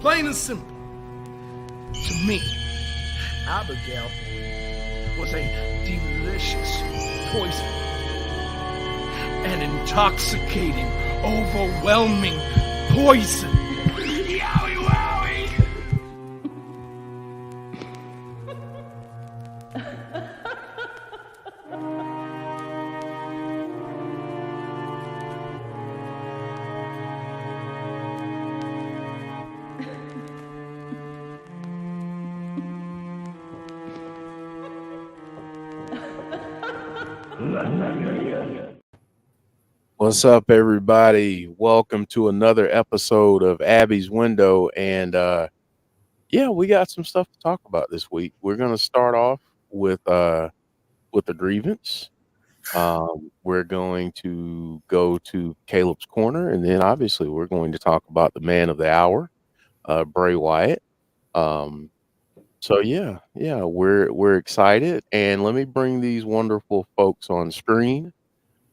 Plain and simple. To me, Abigail was a delicious poison. An intoxicating, overwhelming poison. Yowie wowie! What's up, everybody? Welcome to another episode of Abby's Window. And yeah, we got some stuff to talk about this week. We're going to start off with the grievance. We're going to go to Caleb's Corner, and then obviously we're going to talk about the man of the hour, Bray Wyatt. So yeah, we're excited, and let me bring these wonderful folks on screen.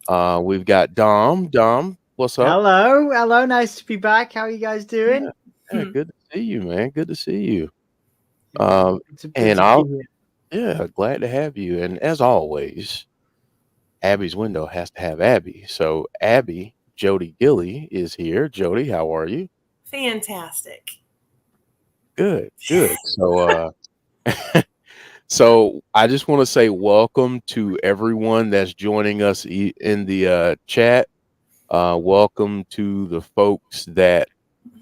We've got Dom. Dom, what's up? Hello. Nice to be back. How are you guys doing? Yeah, good to see you, man. Good to see you. And Glad to have you. And as always, Abby's Window has to have Abby. So Abby, Jodie Gilly is here. Jodie, how are you? Fantastic. Good. So so I just want to say welcome to everyone that's joining us in the chat. Welcome to the folks that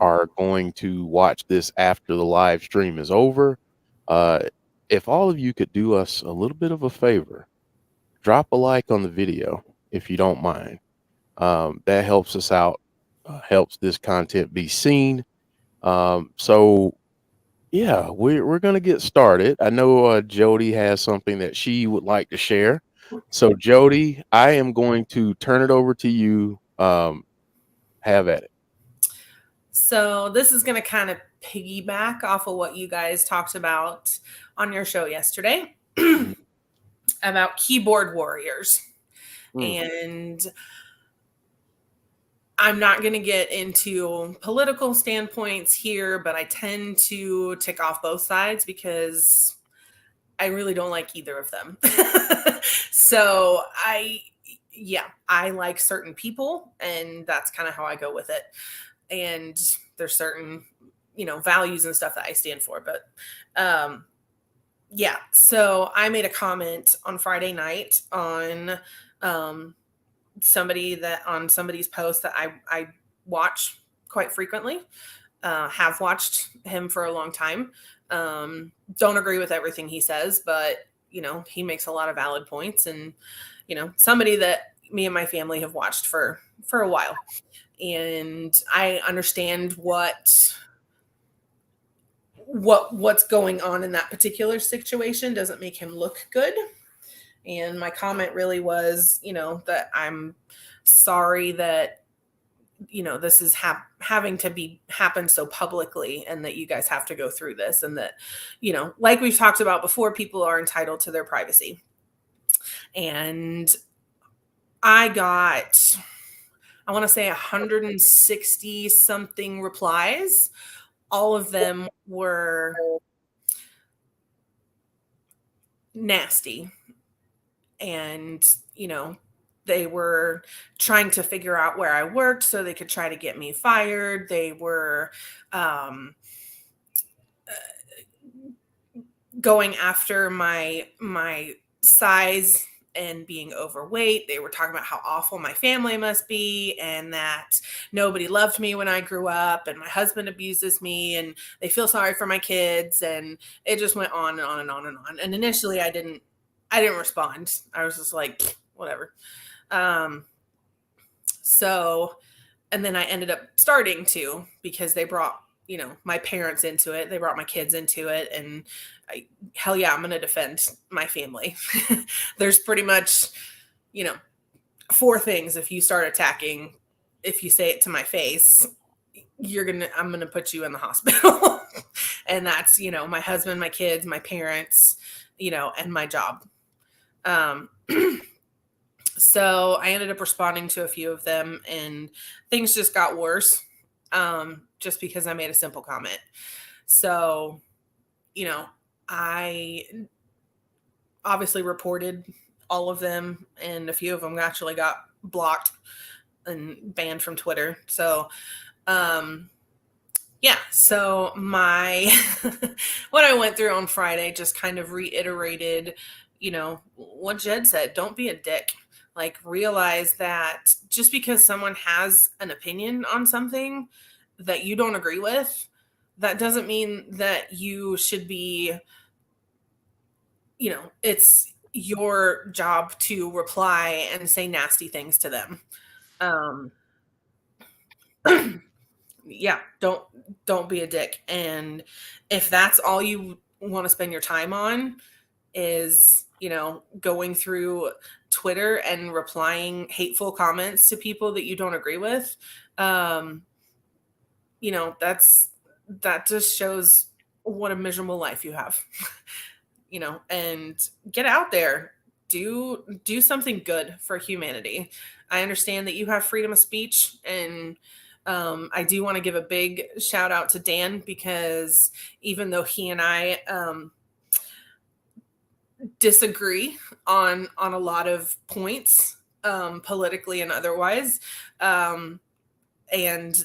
are going to watch this after the live stream is over. If all of you could do us a little bit of a favor, drop a like on the video if you don't mind. That helps us out, helps this content be seen. So yeah, we're going to get started. I know Jodie has something that she would like to share. So Jodie, I am going to turn it over to you. Have at it. So this is going to kind of piggyback off of what you guys talked about on your show yesterday about keyboard warriors. And I'm not going to get into political standpoints here, but I tend to tick off both sides because I really don't like either of them. So I like certain people, and that's kind of how I go with it. And there's certain, values and stuff that I stand for. But so I made a comment on Friday night on somebody's post that I watch quite frequently, have watched him for a long time. Don't agree with everything he says, but he makes a lot of valid points, and somebody that me and my family have watched for a while. And I understand what's going on in that particular situation doesn't make him look good. And my comment really was, that I'm sorry that, this is having to happen so publicly, and that you guys have to go through this, and that, like we've talked about before, people are entitled to their privacy. And I got, I want to say 160 something replies. All of them were nasty. And, they were trying to figure out where I worked so they could try to get me fired. They were going after my size and being overweight. They were talking about how awful my family must be, and that nobody loved me when I grew up, and my husband abuses me, and they feel sorry for my kids. And it just went on and on and on and on. And initially I didn't respond. I was just like, whatever. So, and then I ended up starting to, because they brought, my parents into it. They brought my kids into it, and I'm going to defend my family. There's pretty much, 4 things. If you start attacking, if you say it to my face, I'm going to put you in the hospital. And that's, my husband, my kids, my parents, and my job. So I ended up responding to a few of them, and things just got worse. just because I made a simple comment. So, I obviously reported all of them, and a few of them actually got blocked and banned from Twitter. So, so my what I went through on Friday just kind of reiterated, what Jed said. Don't be a dick. Like, realize that just because someone has an opinion on something that you don't agree with, that doesn't mean that you should be, it's your job to reply and say nasty things to them. Yeah, don't be a dick. And if that's all you want to spend your time on is, going through Twitter and replying hateful comments to people that you don't agree with, that just shows what a miserable life you have. And get out there, do something good for humanity. I understand that you have freedom of speech, and I do want to give a big shout out to Dan, because even though he and I disagree on a lot of points, politically and otherwise, and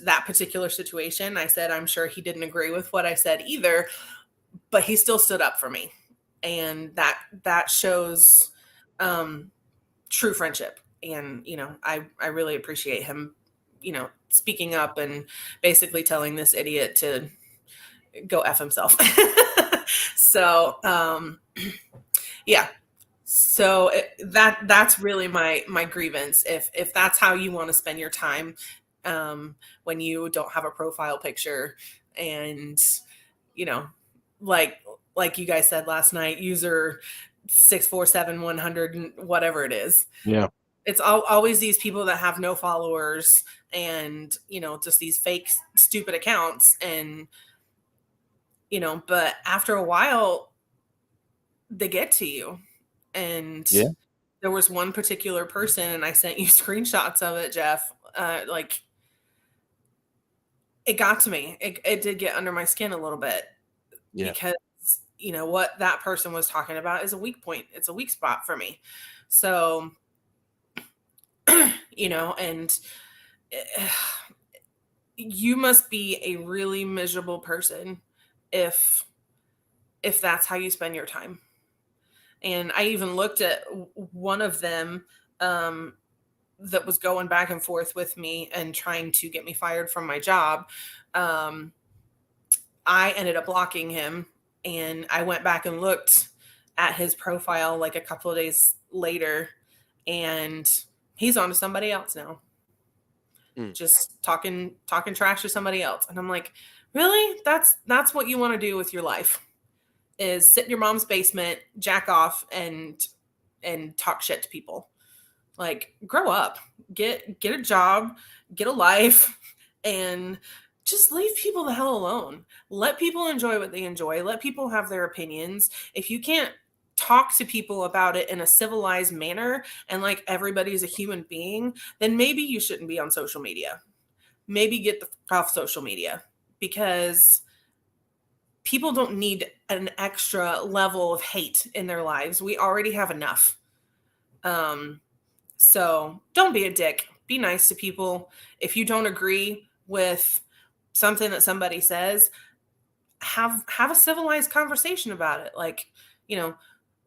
that particular situation, I said I'm sure he didn't agree with what I said either, but he still stood up for me, and that shows true friendship. And I really appreciate him speaking up and basically telling this idiot to go F himself. So so that's really my grievance. If that's how you want to spend your time, when you don't have a profile picture, and like you guys said last night, user 647-100 and whatever it is. Yeah. It's always these people that have no followers, and just these fake stupid accounts, and but after a while they get to you. And there was one particular person, and I sent you screenshots of it, Jeff. Like, it got to me. It did get under my skin a little bit, because what that person was talking about is a weak point. It's a weak spot for me. So, and you must be a really miserable person if that's how you spend your time. And I even looked at one of them that was going back and forth with me and trying to get me fired from my job. I ended up blocking him, and I went back and looked at his profile like a couple of days later, and he's on to somebody else now. Just talking trash to somebody else. And I'm like, really? That's what you want to do with your life, is sit in your mom's basement, jack off, and talk shit to people? Like, grow up, get a job, get a life, and just leave people the hell alone. Let people enjoy what they enjoy. Let people have their opinions. If you can't talk to people about it in a civilized manner and like everybody's a human being, then maybe you shouldn't be on social media. Maybe get the fuck off social media, because people don't need an extra level of hate in their lives. We already have enough. So don't be a dick. Be nice to people. If you don't agree with something that somebody says, have a civilized conversation about it. Like,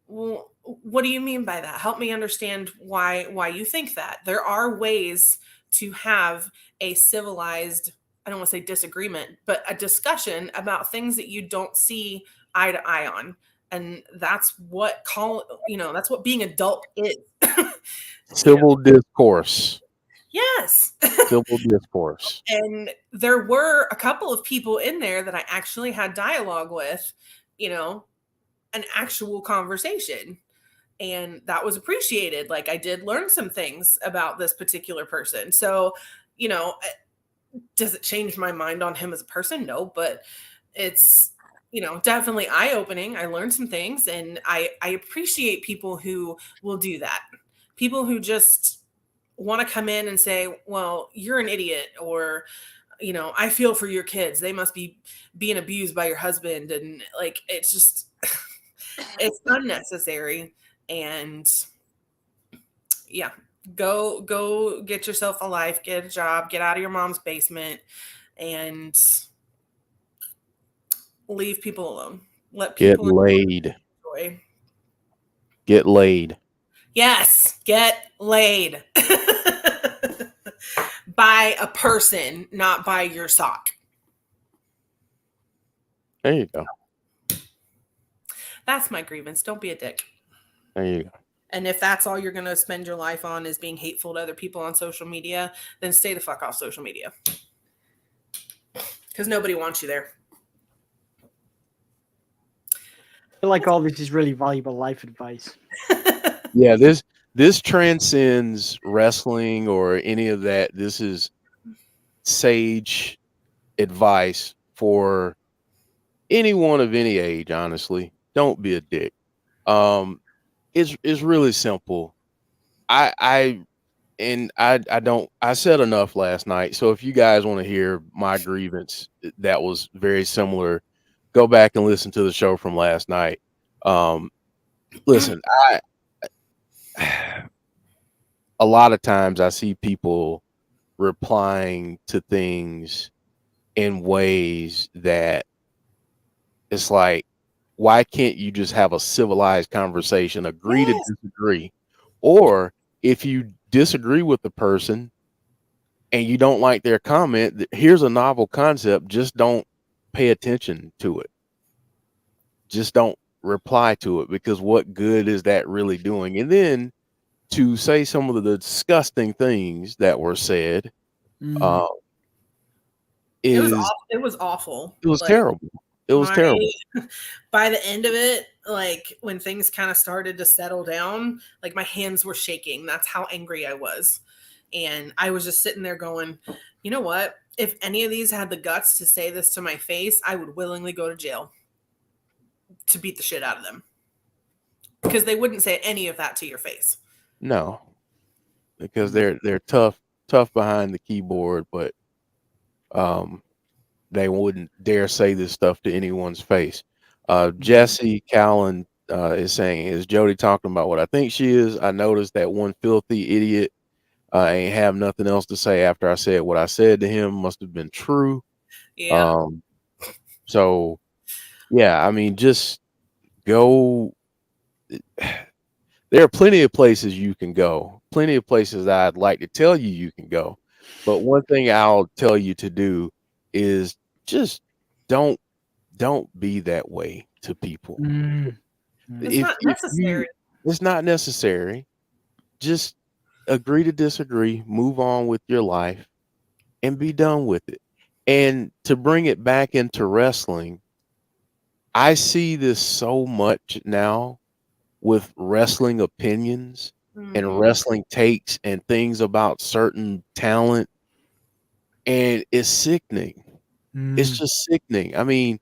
well, what do you mean by that? Help me understand why you think that. There are ways to have a civilized, I don't want to say disagreement, but a discussion about things that you don't see eye to eye on. And that's what that's what being adult is. Civil discourse. Yes. Civil discourse. And there were a couple of people in there that I actually had dialogue with, an actual conversation. And that was appreciated. Like, I did learn some things about this particular person. So, does it change my mind on him as a person? No, but it's, definitely eye-opening. I learned some things, and I appreciate people who will do that. People who just want to come in and say, well, you're an idiot, or, you know, I feel for your kids. They must be being abused by your husband. And like, it's just, it's unnecessary. And yeah, go get yourself a life, get a job, get out of your mom's basement, and leave people alone. Let Get people laid. enjoy. Get laid. Yes, get laid. By a person, not by your sock. There you go. That's my grievance. Don't be a dick. There you go. And if that's all you're going to spend your life on is being hateful to other people on social media, then stay the fuck off social media. Because nobody wants you there. I feel like all this is really valuable life advice. Yeah, this transcends wrestling or any of that. This is sage advice for anyone of any age, honestly. Don't be a dick. It's really simple. I said enough last night. So if you guys want to hear my grievance that was very similar, go back and listen to the show from last night. Listen, a lot of times I see people replying to things in ways that it's like, why can't you just have a civilized conversation, agree to disagree? Or if you disagree with the person and you don't like their comment, here's a novel concept, just don't pay attention to it. Just don't reply to it, because what good is that really doing? And then to say some of the disgusting things that were said, it was awful. It was terrible. It was terrible. By the end of it, like when things kind of started to settle down, like my hands were shaking. That's how angry I was. And I was just sitting there going, you know what? If any of these had the guts to say this to my face, I would willingly go to jail to beat the shit out of them. Because they wouldn't say any of that to your face. No. Because they're tough behind the keyboard, but they wouldn't dare say this stuff to anyone's face. Jesse Callan is saying, is Jodie talking about what I think she is? I noticed that one filthy idiot ain't have nothing else to say after I said what I said to him. Must have been true. Yeah. So, yeah, I mean, just go. There are plenty of places you can go, plenty of places I'd like to tell you can go. But one thing I'll tell you to do is just don't be that way to people. It's not necessary. It's not necessary. Just agree to disagree, move on with your life, and be done with it. And to bring it back into wrestling, I see this so much now with wrestling opinions and wrestling takes and things about certain talent. And it's sickening. It's just sickening. I mean,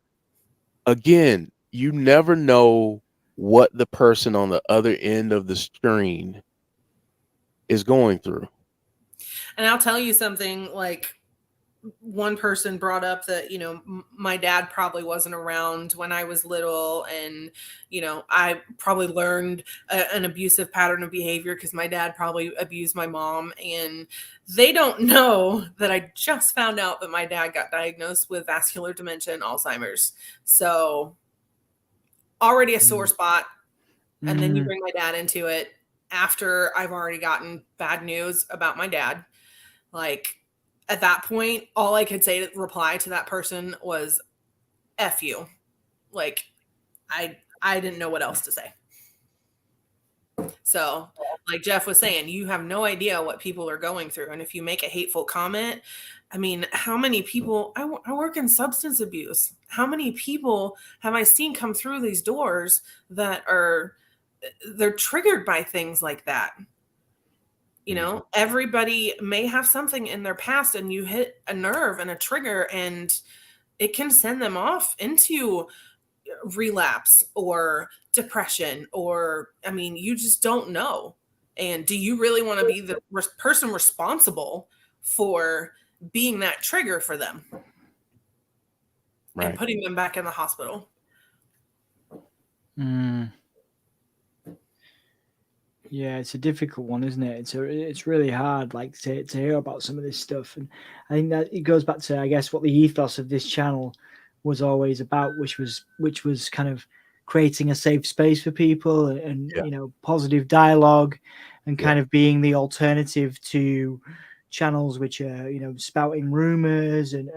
again, you never know what the person on the other end of the screen is going through. And I'll tell you something, like one person brought up that, you know, my dad probably wasn't around when I was little. And, you know, I probably learned an abusive pattern of behavior because my dad probably abused my mom. And they don't know that I just found out that my dad got diagnosed with vascular dementia and Alzheimer's. So already a sore spot. And then you bring my dad into it after I've already gotten bad news about my dad. Like, at that point, all I could say to reply to that person was F you. Like, I didn't know what else to say. So, like Jeff was saying, you have no idea what people are going through. And if you make a hateful comment, I mean, how many people, I work in substance abuse. How many people have I seen come through these doors that they're triggered by things like that? You know, everybody may have something in their past and you hit a nerve and a trigger and it can send them off into relapse or depression, or, I mean, you just don't know. And do you really want to be the person responsible for being that trigger for them and Right. putting them back in the hospital. Yeah, it's a difficult one, isn't it? It's really hard, like to hear about some of this stuff, and I think that it goes back to, I guess, what the ethos of this channel was always about, which was kind of creating a safe space for people, and Yeah. you know, positive dialogue, and Yeah. kind of being the alternative to channels which are, you know, spouting rumors and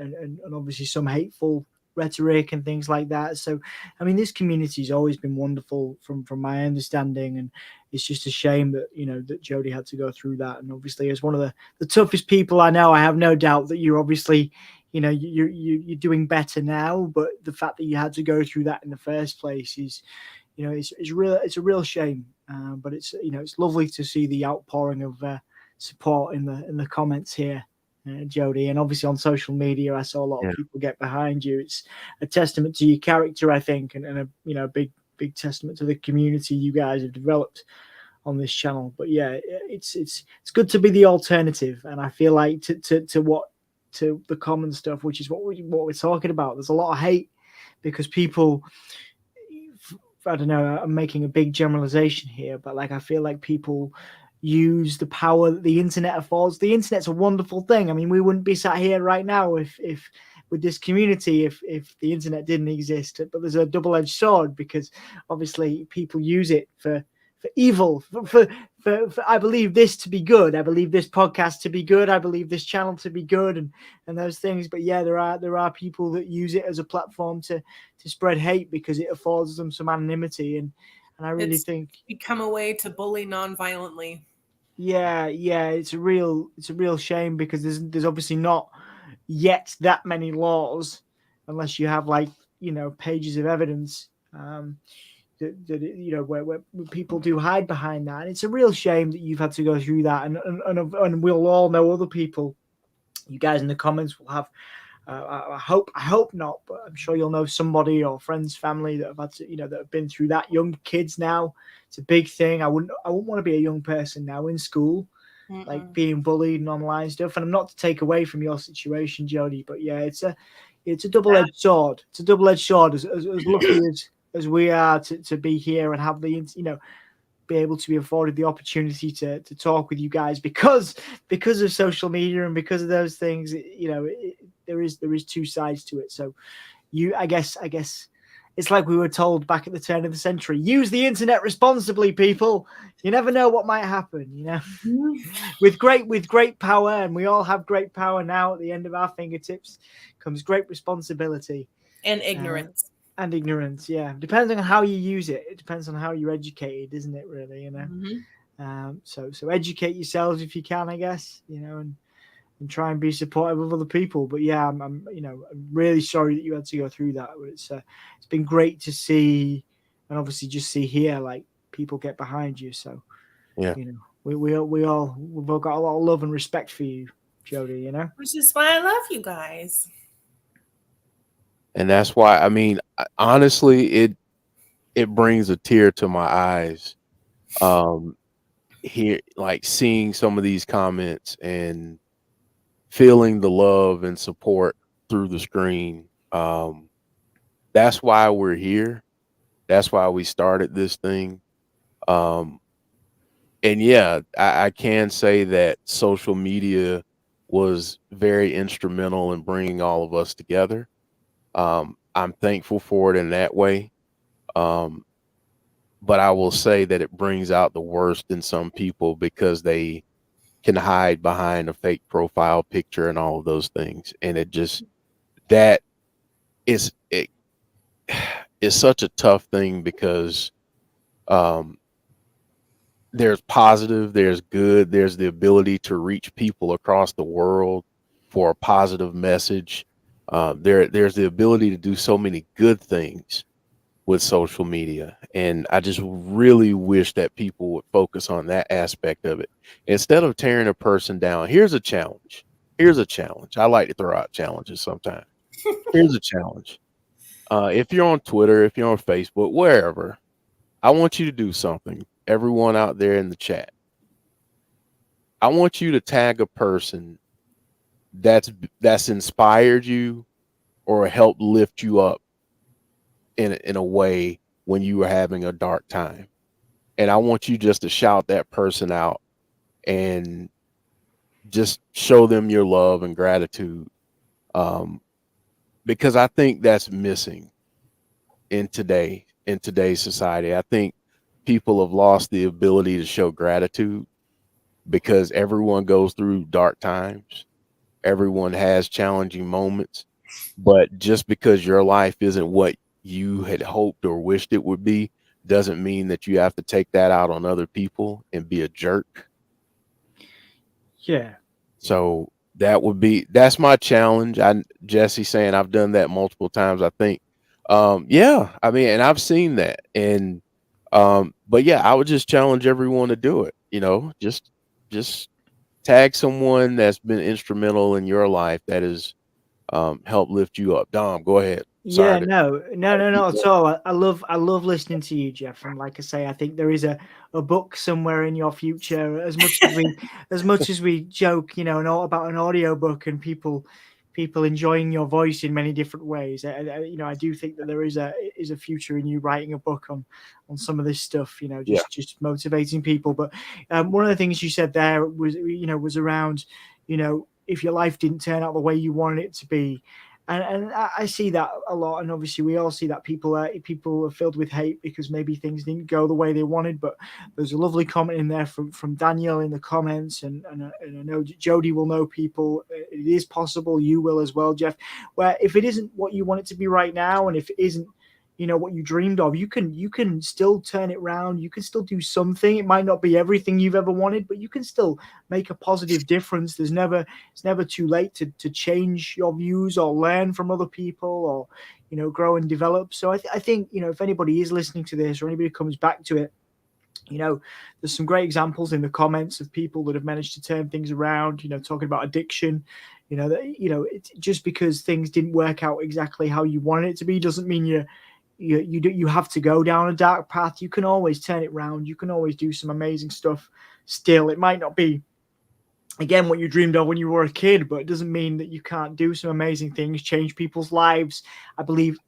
obviously some hateful rhetoric and things like that. So, I mean, this community's always been wonderful from my understanding, and it's just a shame that, you know, that Jodie had to go through that. And obviously, as one of the toughest people I know, I have no doubt that you're obviously, you know, you're doing better now. But the fact that you had to go through that in the first place is, you know, it's a real shame. But it's, you know, it's lovely to see the outpouring of support in the comments here, Jodie, and obviously on social media, I saw a lot of people get behind you. It's a testament to your character, I think, and a, you know, big testament to the community you guys have developed on this channel. But yeah, it's good to be the alternative, and I feel like to the common stuff, which is what we're talking about. There's a lot of hate because people, I don't know, I'm making a big generalization here, but like I feel like people use the power that the internet affords. The internet's a wonderful thing. I mean, we wouldn't be sat here right now if with this community if the internet didn't exist. But there's a double-edged sword, because obviously people use it for evil, for I believe this to be good. I believe this podcast to be good. I believe this channel to be good, and those things. But yeah, there are people that use it as a platform to spread hate because it affords them some anonymity, and I really think become a way to bully non-violently. Yeah, it's a real shame, because there's obviously not yet that many laws, unless you have, like, you know, pages of evidence, that you know, where people do hide behind that. And it's a real shame that you've had to go through that, and we'll all know other people. You guys in the comments will have, I hope not, but I'm sure you'll know somebody or friends, family that have had to, you know, that have been through that. Young kids now, it's a big thing. I wouldn't want to be a young person now in school, like being bullied and online stuff. And I'm not to take away from your situation, Jodie, but yeah, it's a double-edged sword. It's a double-edged sword. As lucky as we are to be here and have the, you know, be able to be afforded the opportunity to talk with you guys because of social media and because of those things, you know, there is two sides to it. So I guess it's like we were told back at the turn of the century: use the internet responsibly, people. You never know what might happen, you know. with great power, and we all have great power now at the end of our fingertips, comes great responsibility and ignorance. And ignorance, yeah. Depending on how you use it. It depends on how you're educated, isn't it, really, you know? So educate yourselves if you can, I guess, you know, and try and be supportive of other people. But yeah, I'm you know, I'm really sorry that you had to go through that. But it's been great to see, and obviously just see here, like, people get behind you. So yeah, you know, we've all got a lot of love and respect for you, Jodie, you know? Which is why I love you guys. and that's why, I mean, honestly, it brings a tear to my eyes, here, like, seeing some of these comments and feeling the love and support through the screen. That's why we're here. That's why we started this thing. And yeah, I can say that social media was very instrumental in bringing all of us together. I'm thankful for it in that way. But I will say that it brings out the worst in some people because they can hide behind a fake profile picture and all of those things. And that is, it's such a tough thing because, there's positive, there's good, there's the ability to reach people across the world for a positive message. There's the ability to do so many good things with social media. And I just really wish that people would focus on that aspect of it instead of tearing a person down. Here's a challenge. I like to throw out challenges sometimes. Here's a challenge. If you're on Twitter, if you're on Facebook, wherever, I want you to do something. Everyone out there in the chat, I want you to tag a person that's inspired you or helped lift you up in a way when you were having a dark time. And I want you just to shout that person out and just show them your love and gratitude. Because I think that's missing in today's society. I think people have lost the ability to show gratitude because everyone goes through dark times. Everyone has challenging moments, but just because your life isn't what you had hoped or wished it would be doesn't mean that you have to take that out on other people and be a jerk. Yeah. So that's my challenge. Jesse saying I've done that multiple times, I think. Yeah, I mean, and I've seen that. And but yeah, I would just challenge everyone to do it, just tag someone that's been instrumental in your life that has helped lift you up. Dom, go ahead. Yeah, Sorry no, not at all. I love listening to you, Jeff. And like I say, I think there is a book somewhere in your future. As much as we joke, about an audio book and people enjoying your voice in many different ways. I do think that there is a future in you writing a book on some of this stuff. Yeah. Just motivating people. But one of the things you said there was around, if your life didn't turn out the way you wanted it to be. And I see that a lot, and obviously we all see that people are filled with hate because maybe things didn't go the way they wanted. But there's a lovely comment in there from Daniel in the comments, and I know Jodie will know people. It is possible you will as well, Jeff. Where if it isn't what you want it to be right now, and if it isn't what you dreamed of, you can still turn it around. You can still do something. It might not be everything you've ever wanted, but you can still make a positive difference. It's never too late to change your views or learn from other people, or grow and develop. So I think if anybody is listening to this or anybody comes back to it, there's some great examples in the comments of people that have managed to turn things around, talking about addiction. It's just because things didn't work out exactly how you wanted it to be doesn't mean you have to go down a dark path. You can always turn it around. You can always do some amazing stuff still. It might not be, again, what you dreamed of when you were a kid, but it doesn't mean that you can't do some amazing things, change people's lives. I believe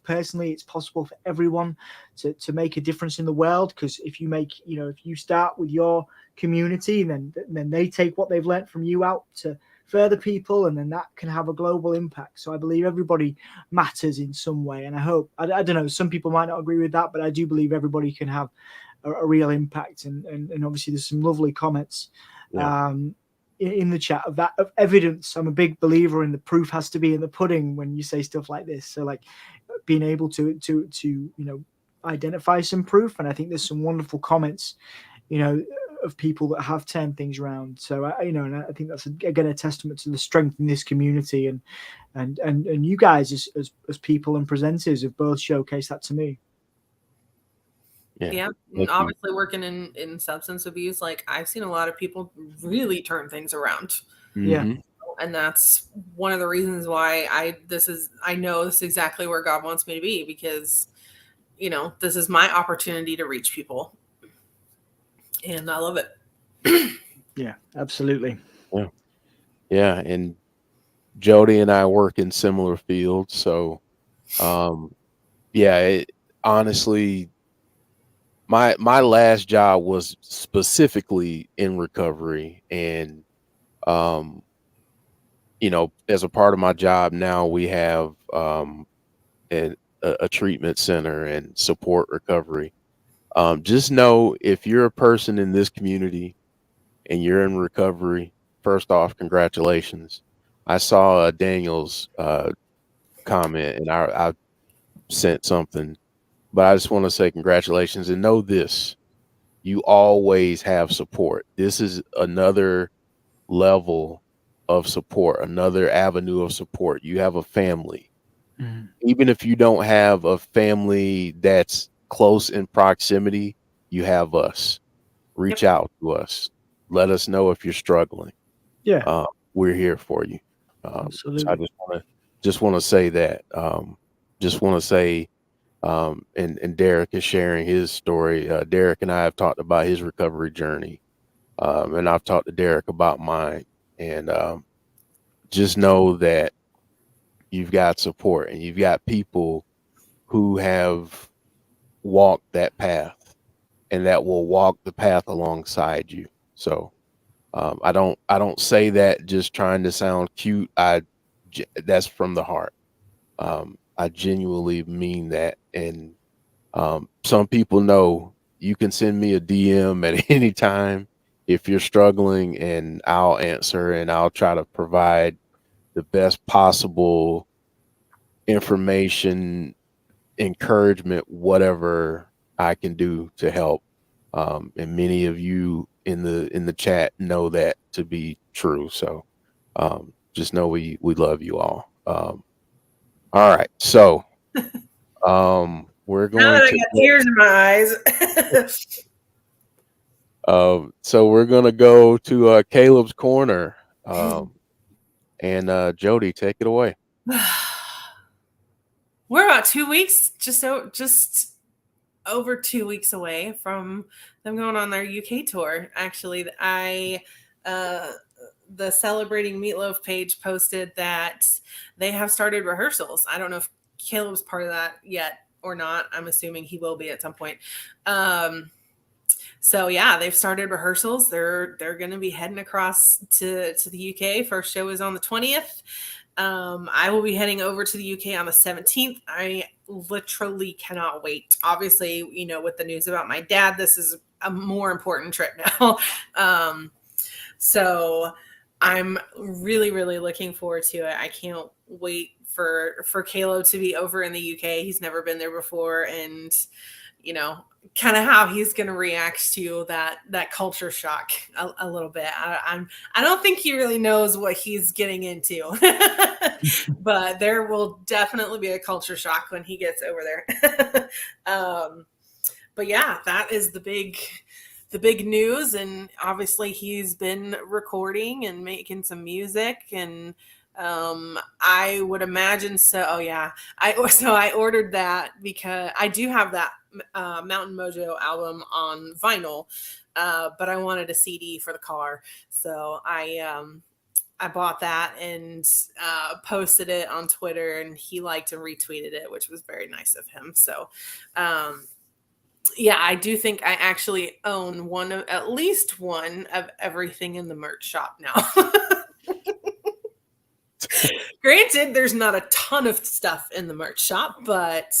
personally it's possible for everyone to make a difference in the world, because if you start with your community, then they take what they've learned from you out to further people, and then that can have a global impact. So I believe everybody matters in some way, and I hope, I don't know, some people might not agree with that, but I do believe everybody can have a real impact. And obviously there's some lovely comments in the chat of evidence. I'm a big believer in the proof has to be in the pudding when you say stuff like this. So like being able to identify some proof, and I think there's some wonderful comments of people that have turned things around. So and I think that's again a testament to the strength in this community, and you guys as people and presenters have both showcased that to me. Yeah. And obviously working in substance abuse, like I've seen a lot of people really turn things around. Yeah. And that's one of the reasons why I know this is exactly where God wants me to be, because this is my opportunity to reach people, and I love it. Yeah, absolutely. Yeah. And Jodie and I work in similar fields, so honestly, my last job was specifically in recovery, and as a part of my job now, we have a treatment center and support recovery. Just know, if you're a person in this community and you're in recovery, first off, congratulations. I saw Daniel's comment, and I sent something, but I just want to say congratulations, and know this: you always have support. This is another level of support, another avenue of support. You have a family. Mm-hmm. Even if you don't have a family that's close in proximity, you have us. Reach out to us. Let us know if you're struggling. Yeah, we're here for you. absolutely. So I just want to say that. Just want to say, and Derek is sharing his story. Derek and I have talked about his recovery journey, and I've talked to Derek about mine. And just know that you've got support and you've got people who have walked that path and that will walk the path alongside you. So I don't say that just trying to sound cute. That's from the heart. I genuinely mean that. And some people know you can send me a DM at any time if you're struggling, and I'll answer and I'll try to provide the best possible information, encouragement, whatever I can do to help. And many of you in the chat know that to be true. So just know we love you all. All right. So we're Now going that I to got tears in my eyes. so we're gonna go to Caleb's corner. And Jodie, take it away. We're about 2 weeks, just over 2 weeks away from them going on their UK tour. Actually, the Celebrating Meatloaf page posted that they have started rehearsals. I don't know if Caleb's part of that yet or not. I'm assuming he will be at some point. So yeah, they've started rehearsals. They're going to be heading across to the UK. First show is on the 20th. I will be heading over to the UK on the 17th. I literally cannot wait. Obviously, with the news about my dad, this is a more important trip now. So I'm really, really looking forward to it. I can't wait for Caleb to be over in the UK. He's never been there before, and kind of how he's going to react to that culture shock a little bit. I don't think he really knows what he's getting into, but there will definitely be a culture shock when he gets over there. But yeah, that is the big news. And obviously he's been recording and making some music, and I would imagine so. Oh yeah. I ordered that because I do have that Mountain Mojo album on vinyl, but I wanted a CD for the car, so I bought that and posted it on Twitter, and he liked and retweeted it, which was very nice of him. So yeah, I do think I actually own at least one of everything in the merch shop now. Granted, there's not a ton of stuff in the merch shop, but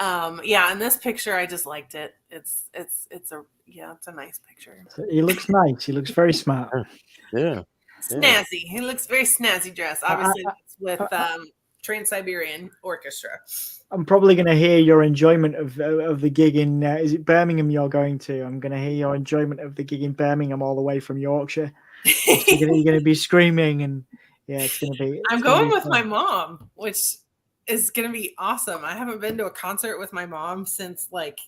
yeah, in this picture, I just liked it. It's a nice picture. He looks nice. He looks very smart. Yeah. Snazzy. He looks very snazzy dressed. Obviously, it's with Trans-Siberian Orchestra. I'm probably going to hear your enjoyment of the gig in, is it Birmingham you're going to? I'm going to hear your enjoyment of the gig in Birmingham all the way from Yorkshire. You're going to be screaming, and yeah, it's going to be. I'm going with my mom, which is going to be awesome. I haven't been to a concert with my mom since like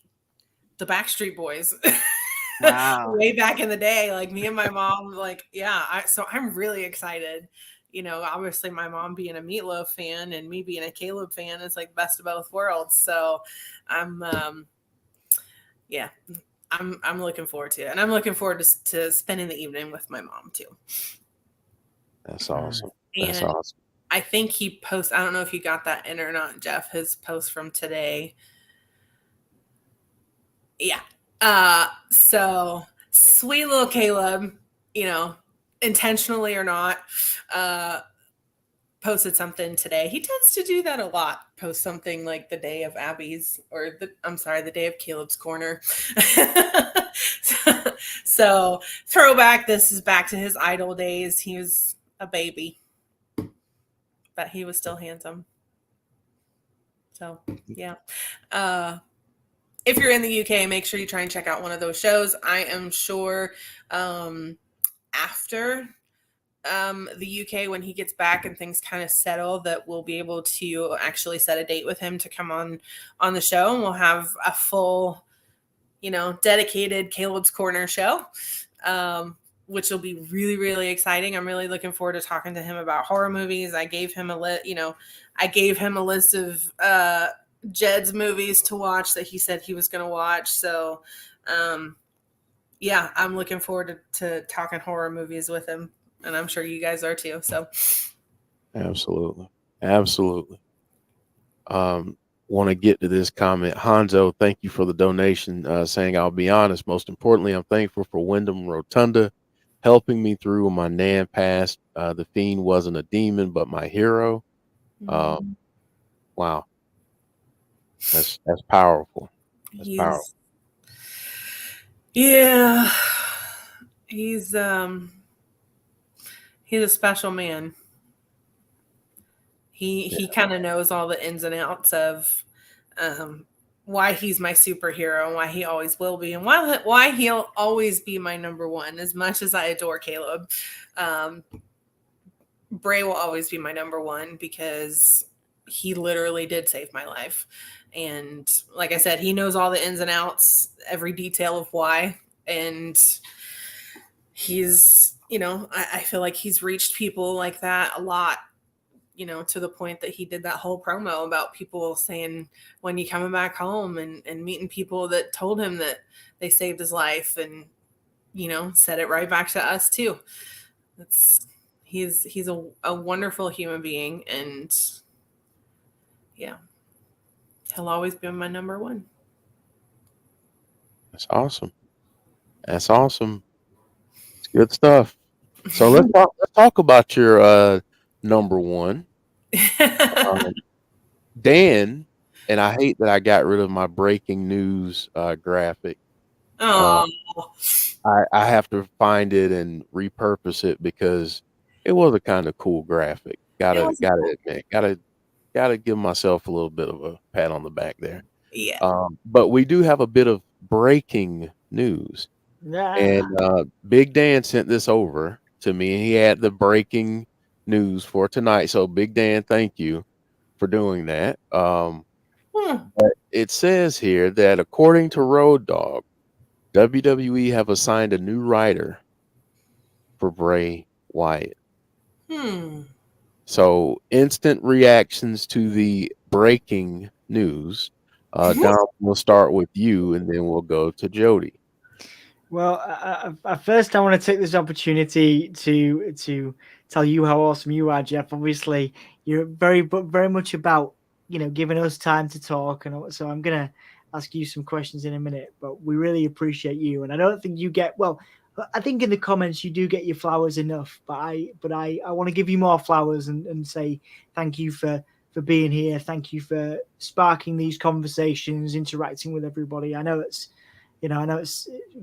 the Backstreet Boys. Wow. Way back in the day, like me and my mom, so I'm really excited. Obviously my mom being a Meatloaf fan and me being a Caleb fan is like best of both worlds. So I'm looking forward to it. And I'm looking forward to spending the evening with my mom too. That's awesome. That's and awesome. I think he posts, I don't know if you got that in or not, Jeff, his post from today. Yeah. So sweet little Caleb, intentionally or not, posted something today. He tends to do that a lot. Post something like the day of Abby's, or the day of Caleb's corner. So throwback. This is back to his idol days. He was a baby, but he was still handsome. So yeah. If you're in the UK, make sure you try and check out one of those shows. I am sure after the UK, when he gets back and things kind of settle, that we'll be able to actually set a date with him to come on the show, and we'll have a full, dedicated Caleb's Corner show, which will be really, really exciting. I'm really looking forward to talking to him about horror movies. I gave him a list of Jed's movies to watch that he said he was going to watch. So, yeah, I'm looking forward to talking horror movies with him, and I'm sure you guys are too. So, Absolutely. Absolutely. Want to get to this comment. Hanzo, thank you for the donation, saying, I'll be honest. Most importantly, I'm thankful for Wyndham Rotunda helping me through my Nan past. The Fiend wasn't a demon, but my hero. Wow. That's powerful. That's powerful. Yeah, he's a special man. He kind of knows all the ins and outs of why he's my superhero and why he always will be, and why he'll always be my number one. As much as I adore Caleb, Bray will always be my number one because he literally did save my life. And like I said, he knows all the ins and outs, every detail of why. And he's, I feel like he's reached people like that a lot, to the point that he did that whole promo about people saying, when you coming back home, and meeting people that told him that they saved his life, and, said it right back to us too. He's a wonderful human being, and yeah, he'll always be my number one. That's awesome. That's awesome. It's good stuff. So let's talk about your number one. Dan, and I hate that I got rid of my breaking news graphic. Oh, I have to find it and repurpose it because it was a kind of cool graphic. Gotta admit, gotta give myself a little bit of a pat on the back there. Yeah. But we do have a bit of breaking news. And Big Dan sent this over to me, and he had the breaking news for tonight. So Big Dan, thank you for doing that. But it says here that according to Road Dogg, WWE have assigned a new writer for Bray Wyatt. So instant reactions to the breaking news. Dom, we'll start with you, and then we'll go to Jodie. Well, first I want to take this opportunity to tell you how awesome you are, Jeff. Obviously, you're very much about giving us time to talk, and so I'm gonna ask you some questions in a minute. But we really appreciate you, and I don't think you get I think in the comments you do get your flowers enough, but I want to give you more flowers and say thank you for being here. Thank you for sparking these conversations, interacting with everybody. I know it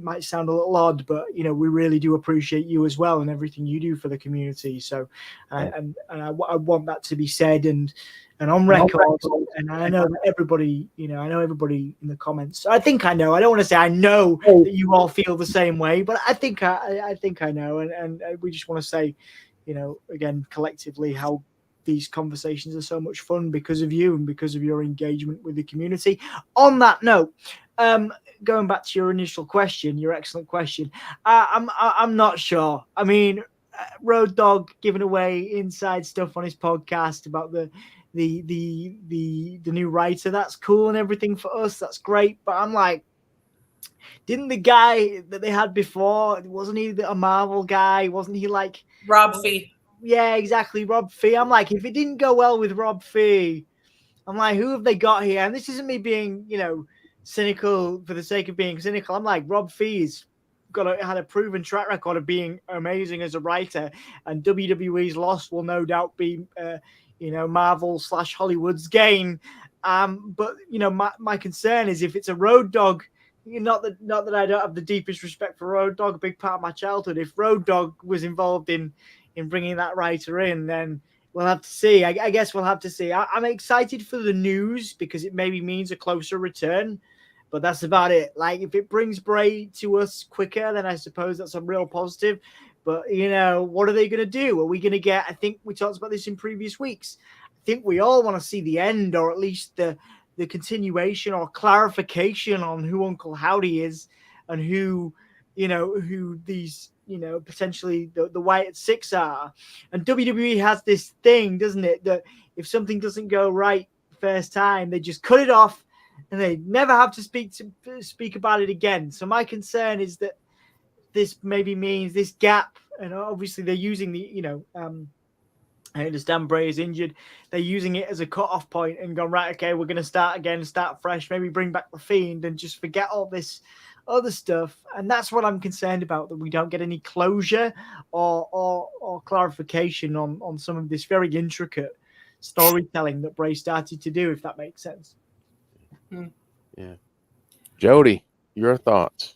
might sound a little odd, but we really do appreciate you as well and everything you do for the community. So, and I want that to be said and on record. And I know that everybody, I know everybody in the comments. I think I know. I don't want to say I know that you all feel the same way, but I think I know. And we just want to say, again, collectively, how these conversations are so much fun because of you and because of your engagement with the community. On that note, going back to your initial question, your excellent question, I'm not sure. I mean, Road Dogg giving away inside stuff on his podcast about the new writer. That's cool and everything for us. That's great. But I'm like, didn't the guy that they had before, wasn't he a Marvel guy? Wasn't he like Rob Fee? Yeah, exactly, Rob Fee. I'm like, if it didn't go well with Rob Fee, I'm like, who have they got here? And this isn't me being, cynical for the sake of being cynical. I'm like, Rob Fee's had a proven track record of being amazing as a writer, and WWE's loss will no doubt be, Marvel / Hollywood's gain. But my concern is if it's a Road Dogg. Not that I don't have the deepest respect for Road Dogg, a big part of my childhood. If Road Dogg was involved in bringing that writer in, then we'll have to see. I guess we'll have to see. I'm excited for the news because it maybe means a closer return, but that's about it. Like, if it brings Bray to us quicker, then I suppose that's a real positive. But, what are they going to do? Are we going to get, I think we talked about this in previous weeks, I think we all want to see the end, or at least the continuation or clarification on who Uncle Howdy is and who these, potentially the Wyatt Six are. And WWE has this thing, doesn't it, that if something doesn't go right first time, they just cut it off and they never have to speak about it again. So my concern is that this maybe means this gap, and obviously they're using the I understand Bray is injured. They're using it as a cut-off point and gone, right, okay, we're going to start again, start fresh, maybe bring back The Fiend and just forget all this other stuff. And that's what I'm concerned about, that we don't get any closure or clarification on some of this very intricate storytelling that Bray started to do, if that makes sense. Yeah. Jodie, your thoughts?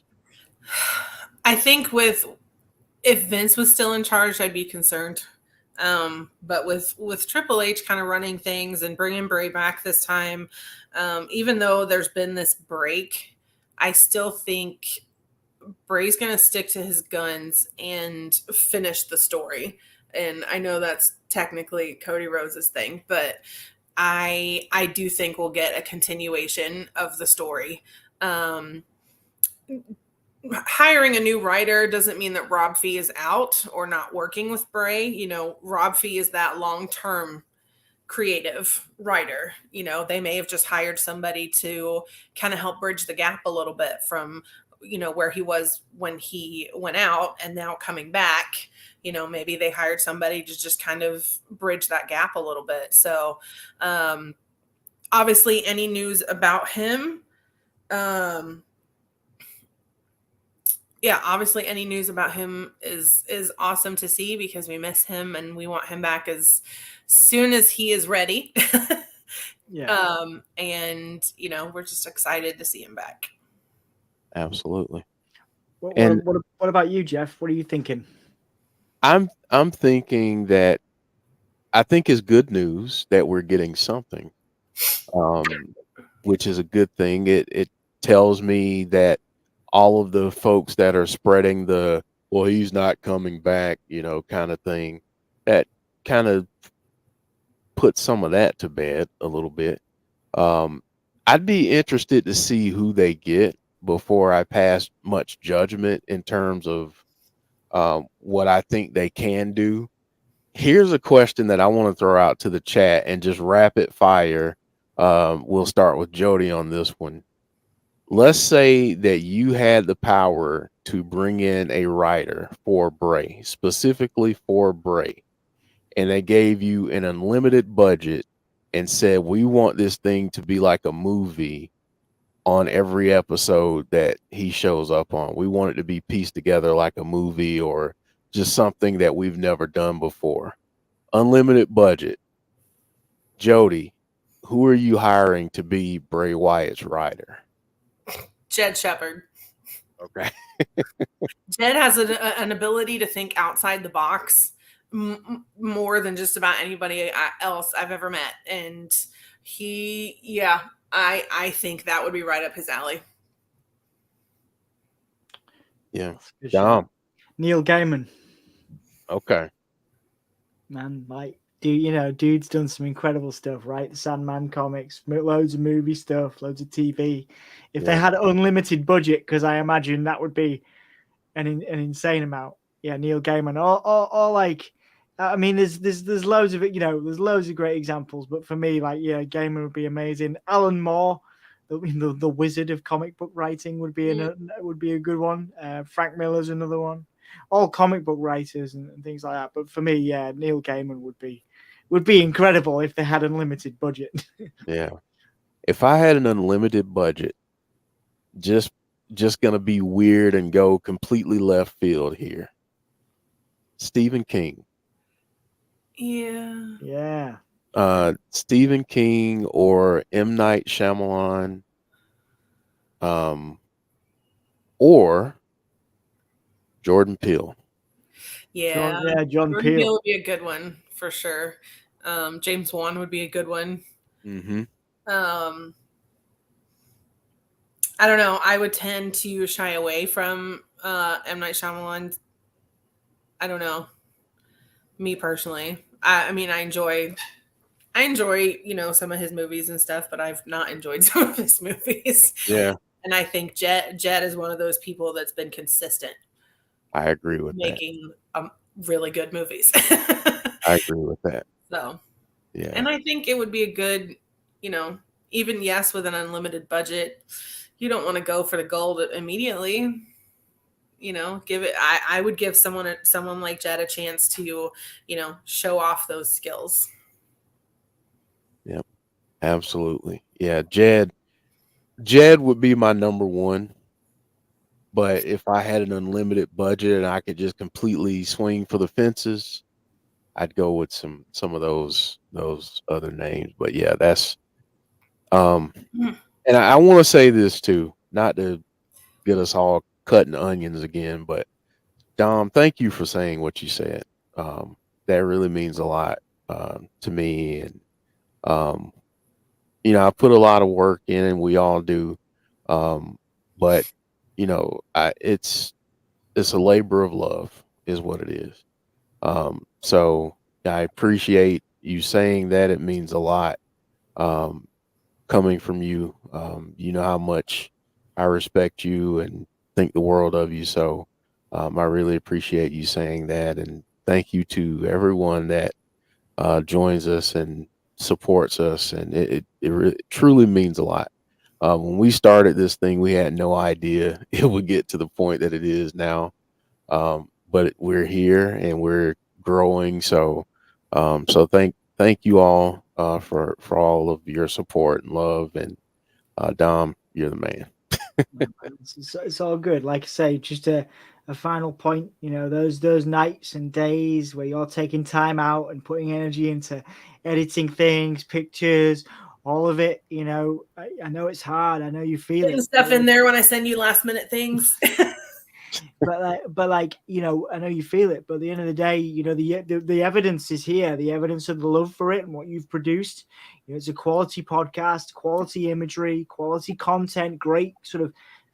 I think if Vince was still in charge, I'd be concerned. But with Triple H kind of running things and bringing Bray back this time, even though there's been this break, I still think Bray's going to stick to his guns and finish the story. And I know that's technically Cody Rhodes's thing, but I do think we'll get a continuation of the story. Hiring a new writer doesn't mean that Rob Fee is out or not working with Bray. You know, Rob Fee is that long-term creative writer. You know, they may have just hired somebody to kind of help bridge the gap a little bit from, you know, where he was when he went out and now coming back. You know, maybe they hired somebody to just kind of bridge that gap a little bit. So obviously any news about him, obviously any news about him is awesome to see, because we miss him and we want him back as soon as he is ready. And you know, we're just excited to see him back. Absolutely. What about you, Jeff? What are you thinking? I'm thinking that I think it's good news that we're getting something, which is a good thing. It tells me that all of the folks that are spreading the, well, he's not coming back, you know, kind of thing, that kind of put some of that to bed a little bit. I'd be interested to see who they get before I pass much judgment in terms of what I think they can do. Here's a question that I want to throw out to the chat and just rapid fire. We'll start with Jodie on this one. Let's say that you had the power to bring in a writer for Bray, specifically for Bray, and they gave you an unlimited budget and said, we want this thing to be like a movie on every episode that he shows up on. We want it to be pieced together like a movie or just something that we've never done before. Unlimited budget. Jodie, who are you hiring to be Bray Wyatt's writer? Jed Shepard. Okay. Jed has an ability to think outside the box more than just about anybody else I've ever met. And I think that would be right up his alley. Yeah. Dom. Neil Gaiman. Okay. Man, like, dude's done some incredible stuff, right? The Sandman comics, loads of movie stuff, loads of TV. If they had unlimited budget, because I imagine that would be an insane amount. Yeah, Neil Gaiman, or like, I mean, there's loads of it. There's loads of great examples, but for me, like, Gaiman would be amazing. Alan Moore, the wizard of comic book writing, would be a good one. Frank Miller's another one. All comic book writers and things like that. But for me, Neil Gaiman would be incredible if they had unlimited budget. Yeah. If I had an unlimited budget, just gonna be weird and go completely left field here. Stephen King. Yeah. Stephen King or M. Night Shyamalan, or Jordan Peele. Yeah, Jordan Peele would be a good one for sure. James Wan would be a good one. Mm-hmm. I don't know. I would tend to shy away from M. Night Shyamalan. I don't know. Me personally, I mean, I enjoy, some of his movies and stuff, but I've not enjoyed some of his movies. Yeah. And I think Jed is one of those people that's been consistent. I agree with making really good movies. I agree with that. So, yeah. And I think it would be a good, even with an unlimited budget, you don't want to go for the gold immediately. you know, give it. I would give someone like Jed a chance to, you know, show off those skills. Yep, absolutely. Yeah, Jed would be my number one. But if I had an unlimited budget and I could just completely swing for the fences, I'd go with some of those other names. But yeah, that's Mm. and I want to say this too, not to get us all cutting onions again, but Dom, thank you for saying what you said. That really means a lot to me, and um, you know, I put a lot of work in, and we all do. But you know, it's a labor of love, is what it is. So I appreciate you saying that. It means a lot um, coming from you. You know how much I respect you and think the world of you. So I really appreciate you saying that. And thank you to everyone that joins us and supports us. And it truly means a lot. When we started this thing, we had no idea it would get to the point that it is now. But we're here and we're growing. So, so thank you all for all of your support and love. And Dom, you're the man. It's all good. Like I say, just a final point. You know, those nights and days where you're taking time out and putting energy into editing things, pictures, all of it. You know, I know it's hard. I know you feel Putting it. stuff in there when I send you last minute things. But like, you know, I know you feel it. But at the end of the day, you know, the evidence is here. The evidence of the love for it and what you've produced. You know, it's a quality podcast, quality imagery, quality content, great sort of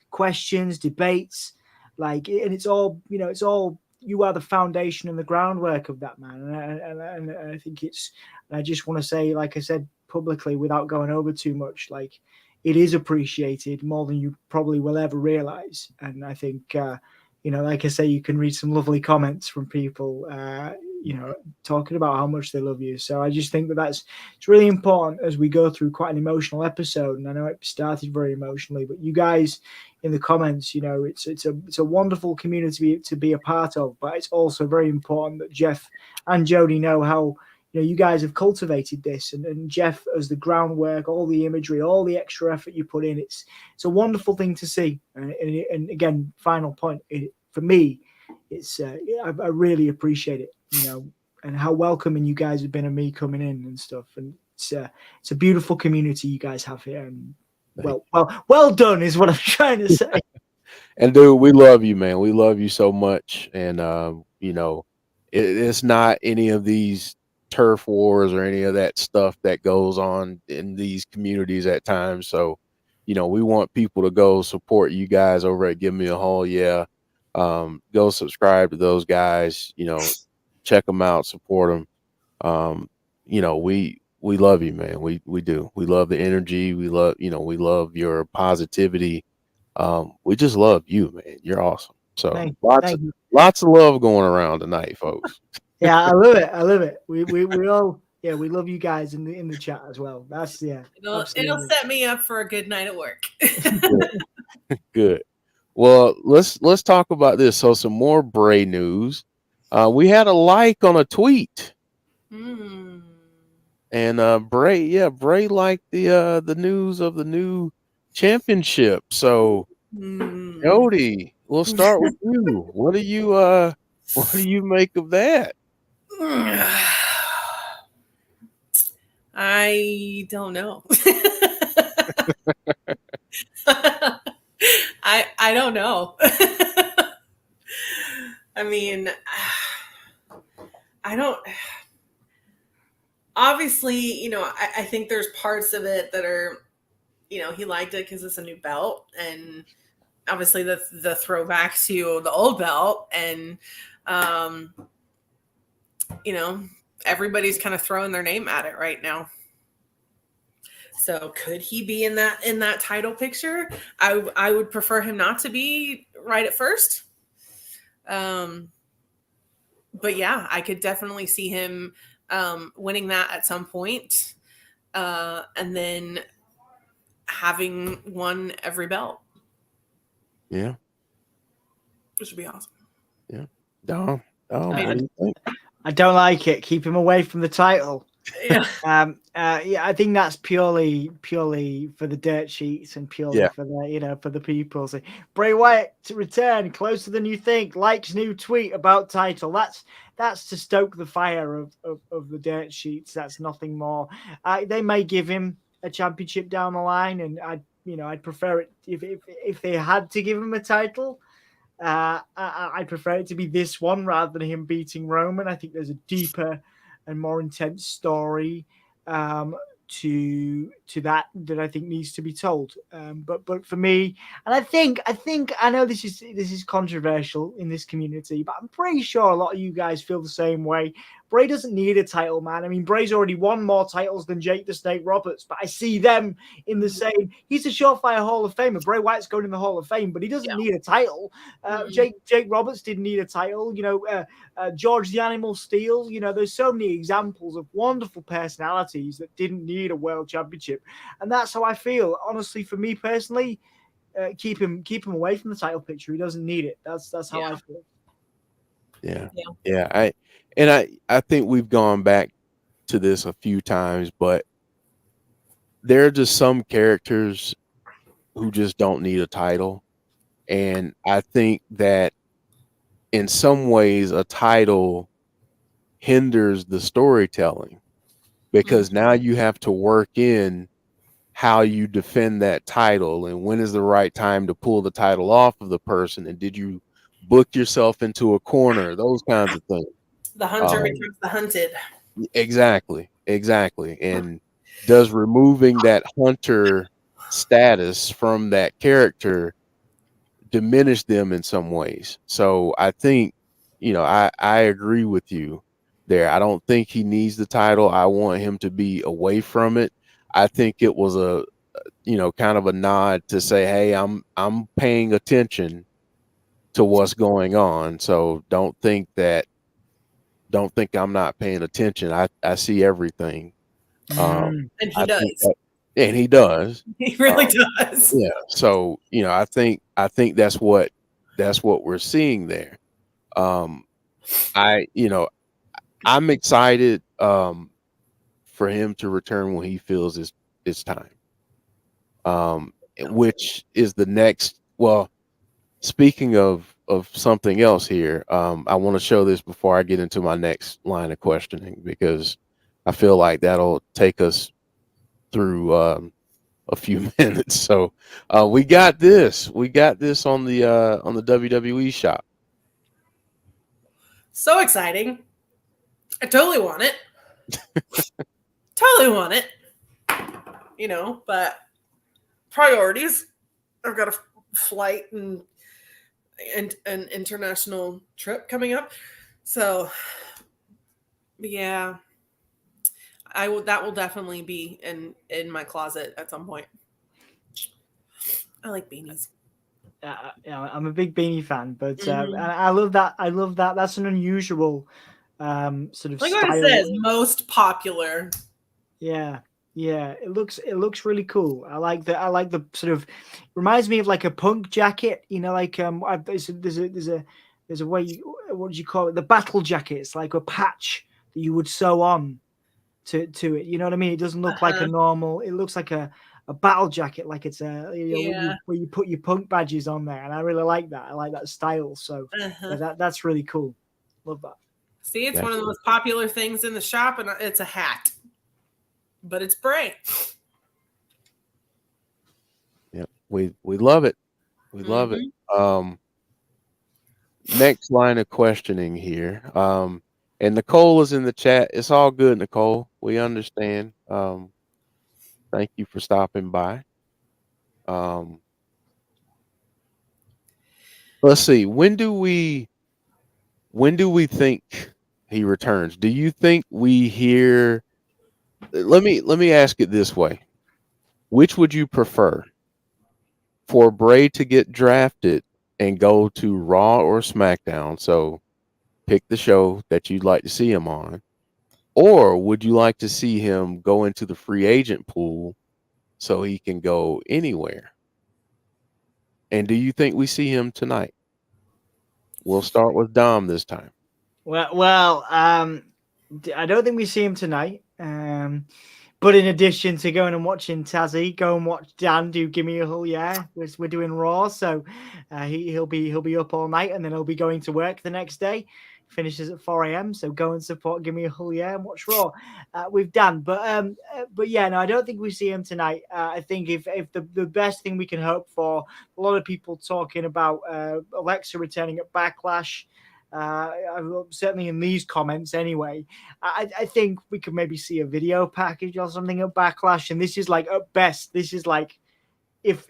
questions, debates, like, and it's all, you know, it's all, you are the foundation and the groundwork of that, man. And I think it's, I just want to say, like I said publicly, without going over too much, like, it is appreciated more than you probably will ever realize. And I think, you know, like I say, you can read some lovely comments from people, you know, talking about how much they love you. So I just think that it's really important as we go through quite an emotional episode. And I know it started very emotionally, but you guys in the comments, you know, it's a wonderful community to be a part of. But it's also very important that Jeff and Jodie know how, you know, you guys have cultivated this, and Jeff as the groundwork, all the imagery, all the extra effort you put in. It's a wonderful thing to see. And again, final point, for me, it's I really appreciate it, you know, and how welcoming you guys have been of me coming in and stuff. And it's a beautiful community you guys have here. And well done is what I'm trying to say. And dude, we love you, man. We love you so much. And you know, it's not any of these turf wars or any of that stuff that goes on in these communities at times. So, you know, we want people to go support you guys over at Give Me a Haul. Yeah. Go subscribe to those guys, you know, check them out, support them. You know, we love you, man. We do. We love the energy. We love, you know, we love your positivity. We just love you, man. You're awesome. So Thank you. lots of love going around tonight, folks. Yeah, I love it. I love it. We all, yeah, we love you guys in the chat as well. That's, yeah, it'll set me up for a good night at work. Good. Well, let's talk about this. So some more Bray news. We had a like on a tweet. And Bray liked the news of the new championship. So Jodie, we'll start with you. What do you make of that? I don't know. I don't know. I mean, I don't. Obviously, you know, I think there's parts of it that are, you know, he liked it because it's a new belt, and obviously the throwback to the old belt, and you know, everybody's kind of throwing their name at it right now. So could he be in that title picture? I would prefer him not to be right at first. But yeah, I could definitely see him winning that at some point, and then having won every belt. Yeah. Which would be awesome. Yeah. Dom, what I, do you think? I don't like it. Keep him away from the title. Yeah. Yeah, I think that's purely for the dirt sheets and purely Yeah. for the for the people. So Bray Wyatt to return closer than you think. Likes new tweet about title. That's to stoke the fire of the dirt sheets. That's nothing more. They may give him a championship down the line, and I'd prefer it if they had to give him a title. I prefer it to be this one rather than him beating Roman. I think there's a deeper and more intense story to that I think needs to be told. But for me, and I think I know this is controversial in this community, but I'm pretty sure a lot of you guys feel the same way. Bray doesn't need a title, man. I mean, Bray's already won more titles than Jake the Snake Roberts, but I see them in the same. He's a surefire Hall of Famer. Bray Wyatt's going in the Hall of Fame, but he doesn't need a title. Jake Roberts didn't need a title. George the Animal Steel. There's so many examples of wonderful personalities that didn't need a world championship, and that's how I feel. Honestly, for me personally, keep him away from the title picture. He doesn't need it. That's how I feel. Yeah. I think we've gone back to this a few times, but there are just some characters who just don't need a title. And I think that in some ways a title hinders the storytelling because now you have to work in how you defend that title and when is the right time to pull the title off of the person. And did you book yourself into a corner? Those kinds of things. The hunter becomes the hunted. Exactly. And does removing that hunter status from that character diminish them in some ways? So I think, I agree with you there. I don't think he needs the title. I want him to be away from it. I think it was a, kind of a nod to say, hey, I'm paying attention to what's going on. So don't think I'm not paying attention. I see everything. And he does. And he does. He really does. Yeah. So, I think that's what we're seeing there. I'm excited for him to return when he feels it's time. Which is the next, well, speaking of something else here, I want to show this before I get into my next line of questioning because I feel like that'll take us through a few minutes. So we got this on the WWE shop. So exciting. I totally want it. Totally want it. But priorities. I've got a flight and an international trip coming up. So yeah. That will definitely be in my closet at some point. I like beanies. I'm a big beanie fan, but I love that. That's an unusual sort of like style. What it says, most popular. Yeah, it looks really cool. I like the sort of reminds me of like a punk jacket. Like there's a way. What do you call it? The battle jacket. It's like a patch that you would sew on to it. You know what I mean? It doesn't look like a normal. It looks like a battle jacket, like it's where you put your punk badges on there, and I really like that. I like that style. So that's really cool. Love that. See, it's one of the most popular things in the shop, and it's a hat, but it's Bray. Yeah, we love it. We love it. Next line of questioning here. And Nicole is in the chat. It's all good, Nicole. We understand. Thank you for stopping by. Let's see. When do we think he returns? Do you think we hear? Let me ask it this way. Which would you prefer? For Bray to get drafted and go to Raw or SmackDown? So pick the show that you'd like to see him on. Or would you like to see him go into the free agent pool so he can go anywhere? And do you think we see him tonight? We'll start with Dom this time. Well, I don't think we see him tonight. But in addition to going and watching Tazzy, go and watch Dan do Give Me a Hull, yeah. We're doing Raw, so he'll be up all night, and then he'll be going to work the next day. Finishes at 4 a.m. So go and support Give Me a Hull, yeah, and watch Raw with Dan. But yeah, no, I don't think we see him tonight. I think if the best thing we can hope for, a lot of people talking about Alexa returning at Backlash. Certainly in these comments anyway, I think we could maybe see a video package or something at Backlash, and this is like at best, this is like if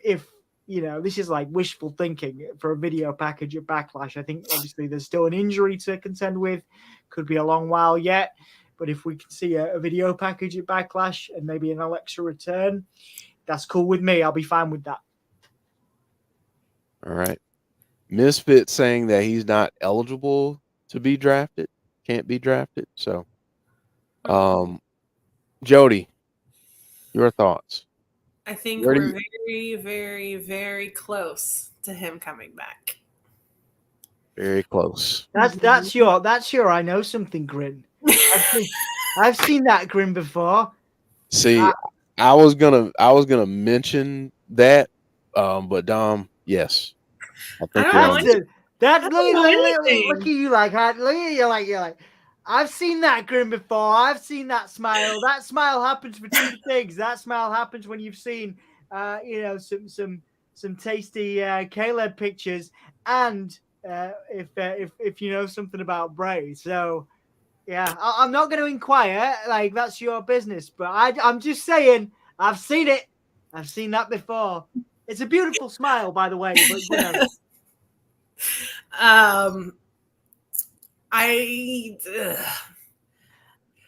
this is like wishful thinking for a video package at Backlash. I think obviously there's still an injury to contend with, could be a long while yet, but if we can see a video package at Backlash and maybe an Alexa return, that's cool with me. I'll be fine with that. All right. Misfit saying that he's not eligible to be drafted, can't be drafted. So, Jody, your thoughts? I think we're very, very, very close to him coming back. Very close. That's your I know something grin. I've seen that grin before. See, I was gonna mention that, but Dom, yes. Look at you like you're like I've seen that grin before. I've seen that smile. That smile happens for two things. That smile happens when you've seen some tasty Caleb pictures, and if you know something about Bray. So yeah, I'm not going to inquire. Like, that's your business. But I'm just saying, I've seen it. I've seen that before. It's a beautiful smile, by the way. But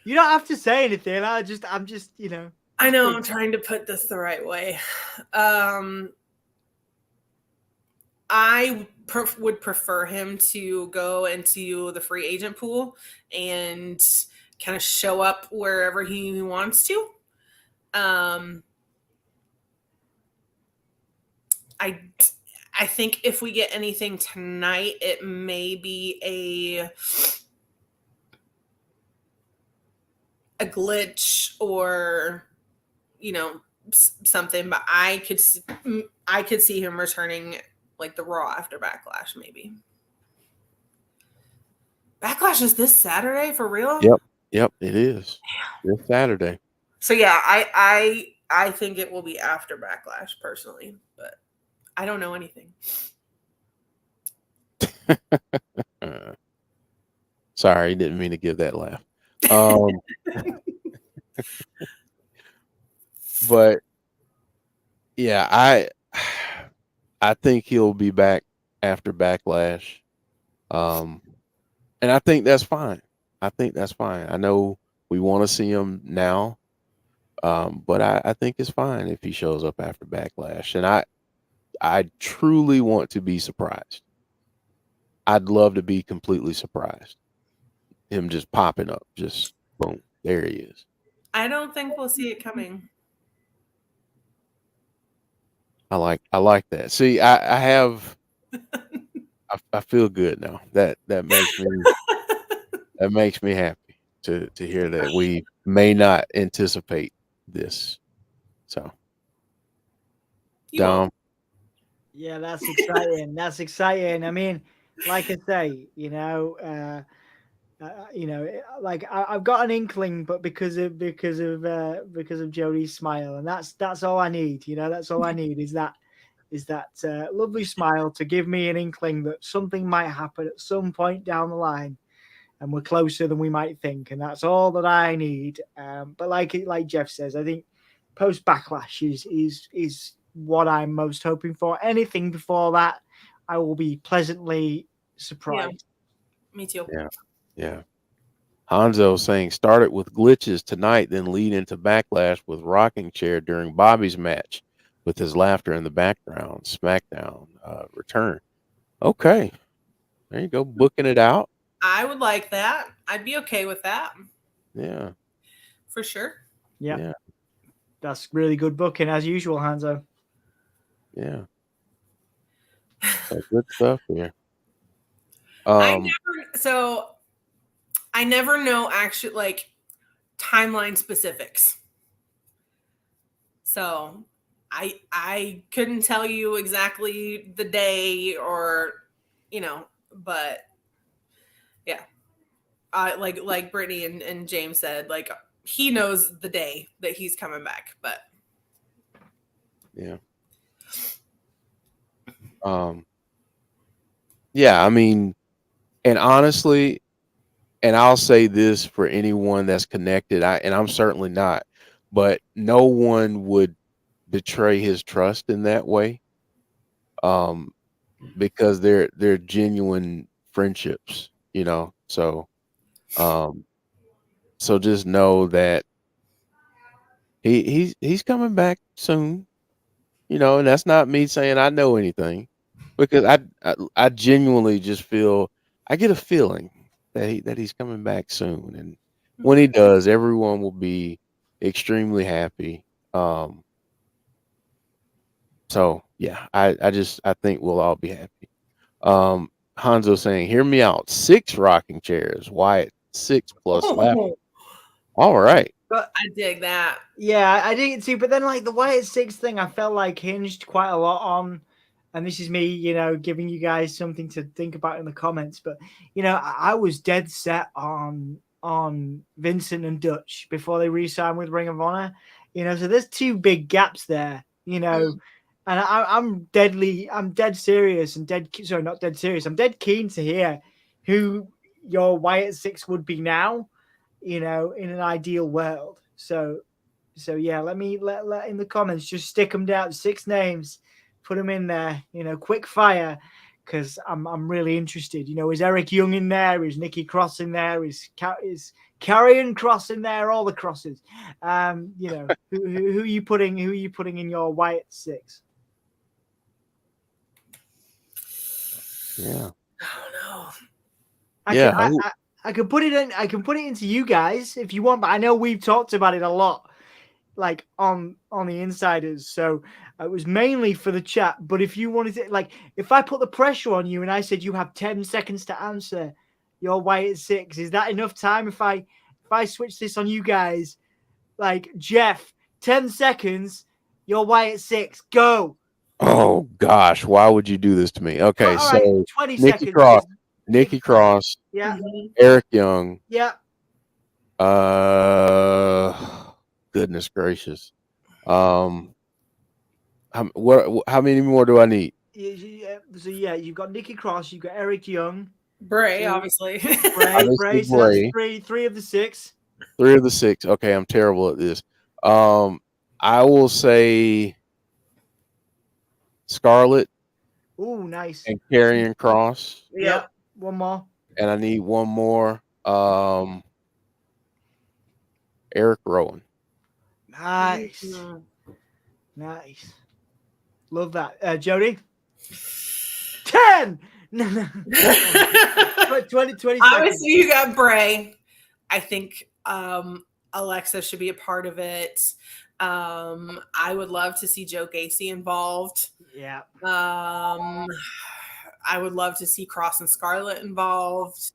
you don't have to say anything. I'm just I know I'm trying to put this the right way. I would prefer him to go into the free agent pool and kind of show up wherever he wants to. I think if we get anything tonight, it may be a glitch or something, but I could see him returning like the Raw after Backlash, maybe. Backlash is this Saturday for real? Yep, it is. This Saturday. So yeah, I think it will be after Backlash personally, but I don't know anything. Sorry, didn't mean to give that laugh. But yeah, I think he'll be back after Backlash. And I think that's fine. I know we want to see him now. But I think it's fine if he shows up after Backlash. And I truly want to be surprised. I'd love to be completely surprised. Him just popping up, just boom, there he is. I don't think we'll see it coming. I like that. See, I have I feel good now. That makes me happy to hear that we may not anticipate this. So Dom. Yeah, that's exciting. That's exciting. I mean, like I say, like I've got an inkling, but because of Jodie's smile, and that's all I need. That's all I need is that lovely smile to give me an inkling that something might happen at some point down the line, and we're closer than we might think, and that's all that I need. But like Jeff says, I think post Backlash is what I'm most hoping for. Anything before that, I will be pleasantly surprised. Yeah. Me too. Yeah. Hanzo saying started with glitches tonight, then lead into Backlash with rocking chair during Bobby's match with his laughter in the background. SmackDown return. Okay. There you go. Booking it out. I would like that. I'd be okay with that. Yeah. For sure. Yeah. That's really good booking as usual, Hanzo. Yeah. So good stuff here. Um, I never know actually like timeline specifics. So I couldn't tell you exactly the day or but yeah. Like Brittany and James said, like he knows the day that he's coming back, but yeah. Yeah, I mean, and honestly, and I'll say this for anyone that's connected, and I'm certainly not, but no one would betray his trust in that way, um, because they're genuine friendships, you know. Um, so just know that he's coming back soon, you know, and that's not me saying I know anything, because I genuinely just feel, I get a feeling that he's coming back soon, and when he does, everyone will be extremely happy. So yeah, I think we'll all be happy. Hanzo saying, "Hear me out. 6 rocking chairs. Wyatt 6 plus lap. All right. But I dig that. yeah, I dig it too. But then, like the Wyatt Six thing, I felt like hinged quite a lot on, and this is me, giving you guys something to think about in the comments. But I was dead set on Vincent and Dutch before they re-signed with Ring of Honor. So there's 2 big gaps there. And I'm dead serious and sorry, not dead serious. I'm dead keen to hear who your Wyatt Six would be now. In an ideal world. So yeah, let in the comments, just stick them down, 6 names, put them in there, quick fire, because I'm really interested. Is Eric Young in there? Is Nikki Cross in there? Is Karrion Cross in there? All the crosses. Who are you putting in your Wyatt Six? Yeah. Oh Yeah. I can put it in. I can put it into you guys if you want, but I know we've talked about it a lot, like on the insiders. So it was mainly for the chat. But if you wanted to, like, if I put the pressure on you and I said you have 10 seconds to answer your Wyatt Six, is that enough time? If I switch this on you guys, like Jeff, 10 seconds, your Wyatt Six, go. Oh gosh, why would you do this to me? Okay, All right, so 20 Nikki seconds. Cross, Nikki Cross, Yeah, Eric Young. yeah. Goodness gracious. How many more do I need? So yeah, you've got Nikki Cross, you've got Eric Young, Bray, obviously. Bray. So that's three of the 6. 3 of the 6. Okay, I'm terrible at this. I will say Scarlett. Oh, nice. And Karrion Cross. Yeah. One more. And I need one more. Eric Rowan. Nice. Nice. Love that. Jodie? 10! No. 20 seconds. Obviously, you got Bray. I think Alexa should be a part of it. I would love to see Joe Gacy involved. Yeah. I would love to see Cross and Scarlett involved.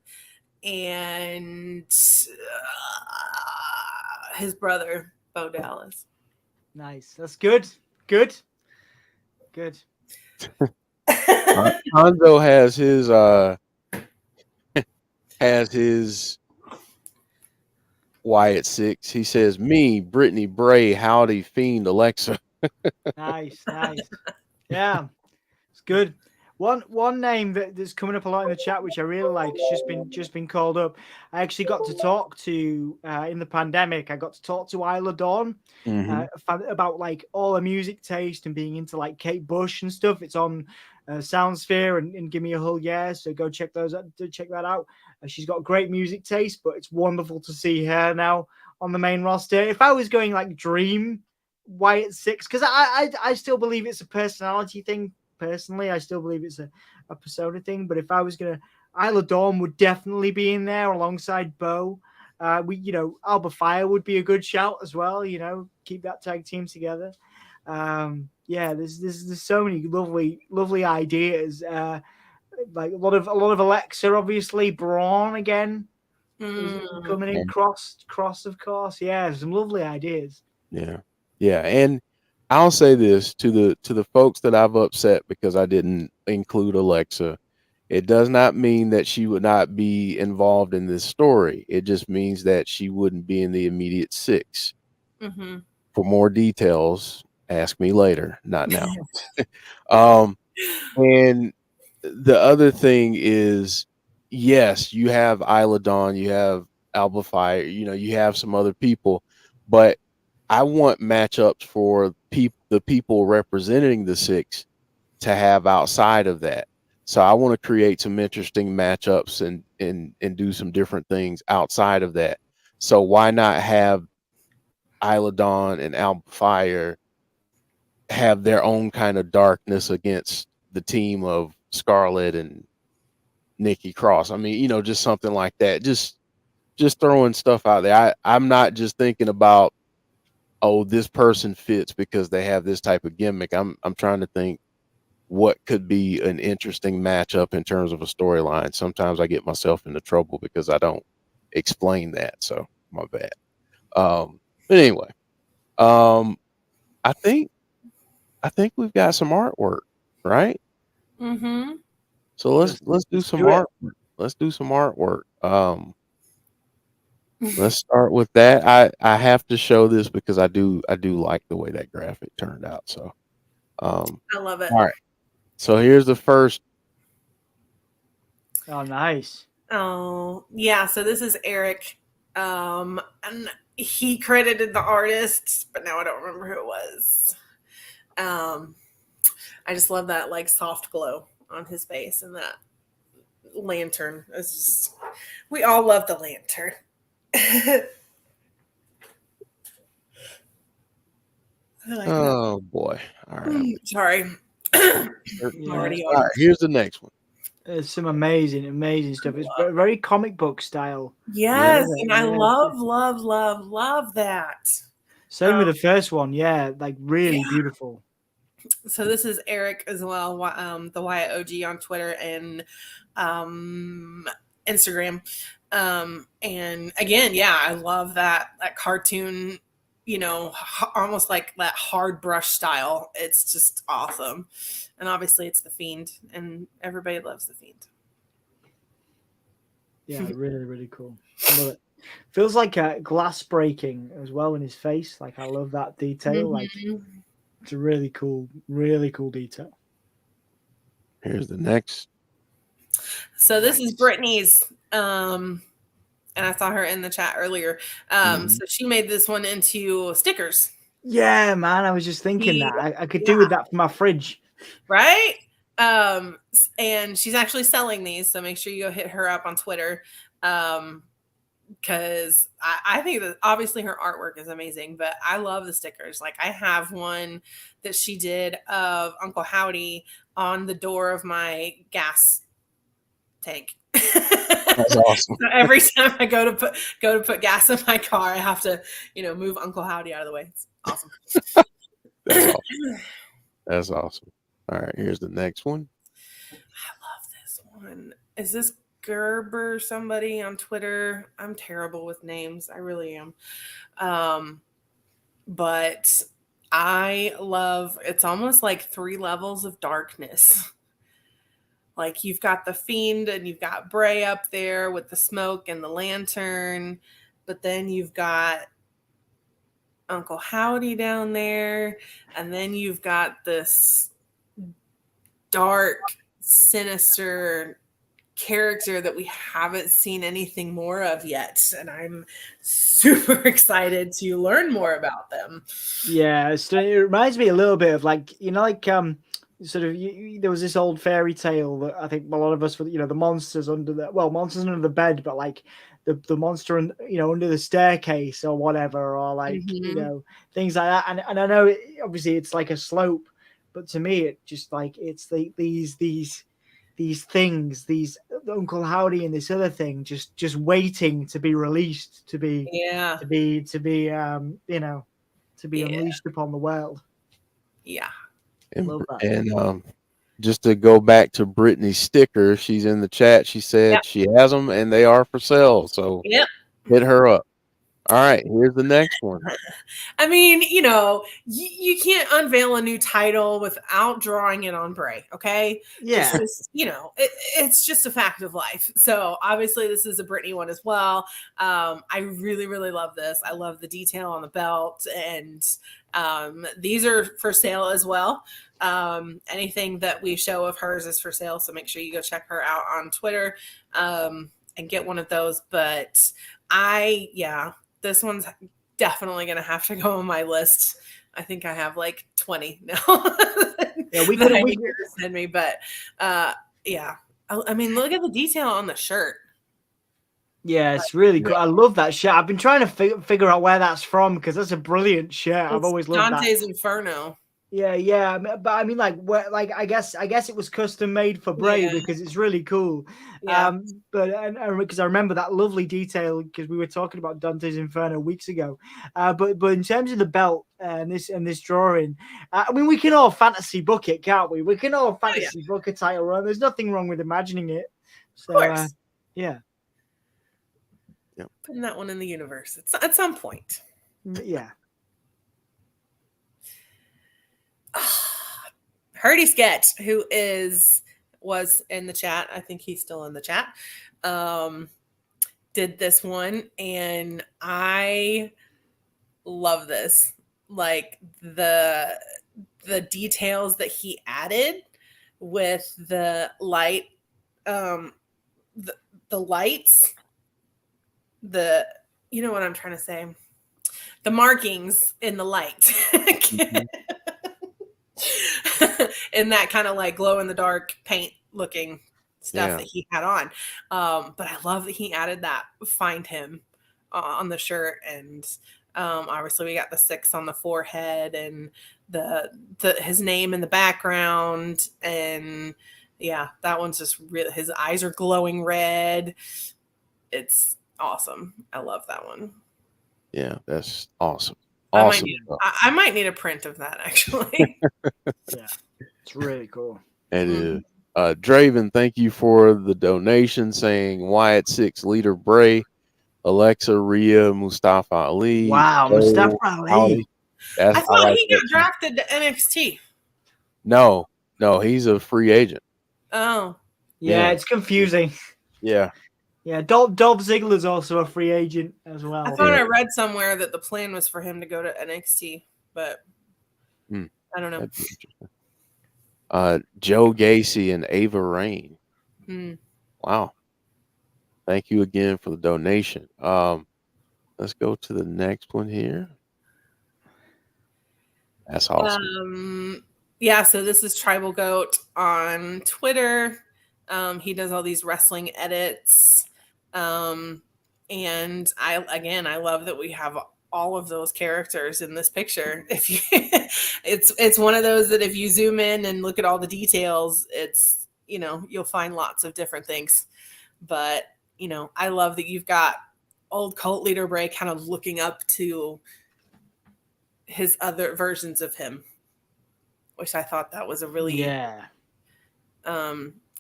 And his brother, Bo Dallas. Nice. That's good. Good. Hanzo has his Wyatt Six. He says, me, Brittany, Bray, Howdy, Fiend, Alexa. Nice. Yeah, it's good. One name that's coming up a lot in the chat, which I really like, has just been called up. I actually got to talk to in the pandemic. I got to talk to Isla Dawn about like all her music taste and being into like Kate Bush and stuff. It's on Soundsphere and Give Me a Hug, yeah. So go check that out. She's got great music taste, but it's wonderful to see her now on the main roster. If I was going like dream Wyatt Six, because I still believe it's a personality thing. Personally, I still believe it's a persona thing. But if I was gonna, Isla Dawn would definitely be in there alongside Bo. Alba Fire would be a good shout as well. Keep that tag team together. There's so many lovely ideas. like a lot of Alexa, obviously. Braun again Mm. coming in. Cross, of course. Yeah, some lovely ideas. Yeah. And I'll say this to the folks that I've upset because I didn't include Alexa. It does not mean that she would not be involved in this story. It just means that she wouldn't be in the immediate 6. Mm-hmm. For more details, ask me later, not now. And the other thing is, yes, you have Isla Dawn, you have Alba Fire, you have some other people, but I want matchups for the people representing the 6 to have outside of that. So I want to create some interesting matchups and do some different things outside of that. So why not have Isla Dawn and Alba Fire have their own kind of darkness against the team of Scarlett and Nikki Cross? I mean, just something like that. Just throwing stuff out there. I'm not just thinking about, oh, this person fits because they have this type of gimmick. I'm trying to think what could be an interesting matchup in terms of a storyline. Sometimes I get myself into trouble because I don't explain that. So my bad. But anyway, I think we've got some artwork, right? Mm-hmm. So let's do some artwork. Let's do some artwork. Let's start with that. I have to show this because I do like the way that graphic turned out. So I love it. all right. So here's the first. Oh, nice. Oh, yeah. So this is Eric. And he credited the artist, but now I don't remember who it was. I just love that like soft glow on his face and that lantern. It's just, we all love the lantern. Oh boy. All right. Sorry. Yeah. All right, here's the next one. There's some amazing stuff. It's very comic book style. Yes, and I love that. Same with the first one, yeah, like really beautiful. So this is Eric as well, the Wyatt OG on Twitter and Instagram. And again, yeah, I love that cartoon, almost like that hard brush style. It's just awesome. And obviously it's the Fiend, and everybody loves the Fiend. Yeah, really cool. I love it. Feels like a glass breaking as well in his face. Like I love that detail. Mm-hmm. Like it's a really cool detail. Here's the next. So this is Brittany's, and I saw her in the chat earlier. So she made this one into stickers. Yeah, man. I was just thinking that I could do with that for my fridge. Right? And she's actually selling these, so make sure you go hit her up on Twitter. Because I think that obviously her artwork is amazing, but I love the stickers. Like I have one that she did of Uncle Howdy on the door of my gas tank. That's awesome. So every time I go to put gas in my car, I have to, move Uncle Howdy out of the way. It's awesome. That's awesome. That's awesome. All right, here's the next one. I love this one. Is this Gerber somebody on Twitter? I'm terrible with names. I really am. But I love, it's almost like 3 levels of darkness. Like you've got the Fiend and you've got Bray up there with the smoke and the lantern, but then you've got Uncle Howdy down there, and then you've got this dark, sinister character that we haven't seen anything more of yet, and I'm super excited to learn more about them. Yeah, so it reminds me a little bit of like sort of there was this old fairy tale that I think a lot of us, the monsters under the bed, but like the monster under the staircase or whatever, or like things like that. And I know obviously it's like a slope, but to me it just like it's these things, these Uncle Howdy and this other thing just waiting to be released, to be unleashed upon the world. Yeah. And just to go back to Brittany's sticker, she's in the chat. She said Yep. she has them and they are for sale. So Yep. hit her up. All right, here's the next one. I mean, you know, you can't unveil a new title without drawing it on Bray, okay? Yeah. Just, you know, it's just a fact of life. So obviously this is a Brittany one as well. I really, really love this. I love the detail on the belt, and these are for sale as well. Anything that we show of hers is for sale, so make sure you go check her out on Twitter and get one of those. But this one's definitely going to have to go on my list. I think I have like 20 now. Yeah, we could could send me, but yeah. I mean, look at the detail on the shirt. Yeah, it's really cool. I love that shirt. I've been trying to figure out where that's from because that's a brilliant shirt. I've always loved Dante's that. Inferno. Yeah, but I mean, like I guess it was custom made for Bray because it's really cool. Yeah. But because I remember that lovely detail because we were talking about Dante's Inferno weeks ago. But in terms of the belt and this drawing, I mean, we can all fantasy book it, can't we? We can all fantasy book a title run. There's nothing wrong with imagining it. So, of course. Yeah. Putting that one in the universe at some point. Yeah. Hurdy Sketch, who was in the chat, I think he's still in the chat, did this one, and I love this. Like the details that he added with the light, the lights, you know what I'm trying to say, the markings in the light. Mm-hmm. And that kind of like glow in the dark paint looking stuff that he had on. But I love that he added that "Find Him" on the shirt, and obviously we got the 6 on the forehead and his name in the background, and yeah, that one's just really, his eyes are glowing red. It's awesome. I love that one. Yeah, that's awesome. I might need a print of that, actually. Yeah, it's really cool. It is. Draven, thank you for the donation, saying Wyatt 6 leader Bray, Alexa, Rhea, Mustafa Ali. Wow, Mustafa Ali. I thought he got drafted to NXT. No, he's a free agent. Oh. Yeah, it's confusing. Yeah. Yeah, Dolph Ziggler's also a free agent as well. I thought I read somewhere that the plan was for him to go to NXT, but I don't know. Joe Gacy and Ava Rain. Wow. Thank you again for the donation. Let's go to the next one here. That's awesome. Yeah, so this is Tribal Goat on Twitter. He does all these wrestling edits. And I love that we have all of those characters in this picture. If you, it's one of those that if you zoom in and look at all the details, it's, you know, you'll find lots of different things. But, you know, I love that you've got old cult leader Bray kind of looking up to his other versions of him, which I thought that was a really,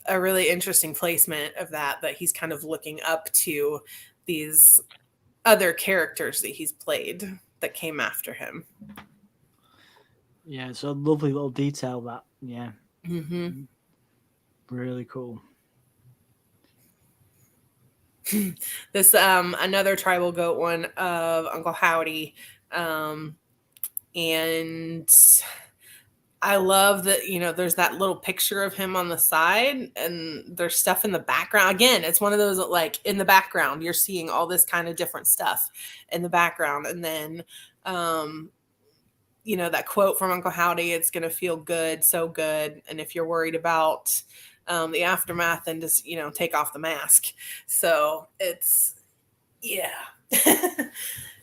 a really interesting placement of that he's kind of looking up to these other characters that he's played that came after him. Yeah, it's a lovely little detail that. Yeah. Mm-hmm. Really cool. This another Tribal Goat one of Uncle Howdy. And I love that, you know, there's that little picture of him on the side and there's stuff in the background. Again, it's one of those that, like, in the background, you're seeing all this kind of different stuff in the background. And then, you know, that quote from Uncle Howdy, it's going to feel good, so good. And if you're worried about the aftermath, then just, you know, take off the mask. So it's, yeah.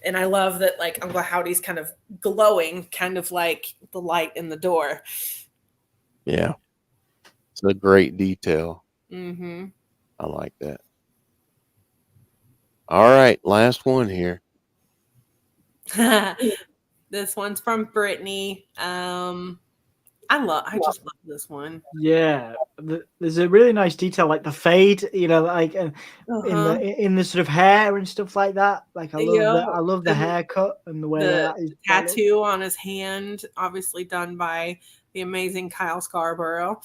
And I love that, like, Uncle Howdy's kind of glowing, kind of like the light in the door. Yeah. It's a great detail. Mm-hmm. I like that. All right. Last one here. This one's from Brittany. I just love this one. Yeah, there's a really nice detail, like the fade, like in the sort of hair and stuff like that. Like I love Yeah, that. I love the haircut and the way the that is tattoo on his hand, obviously done by the amazing Kyle Scarborough.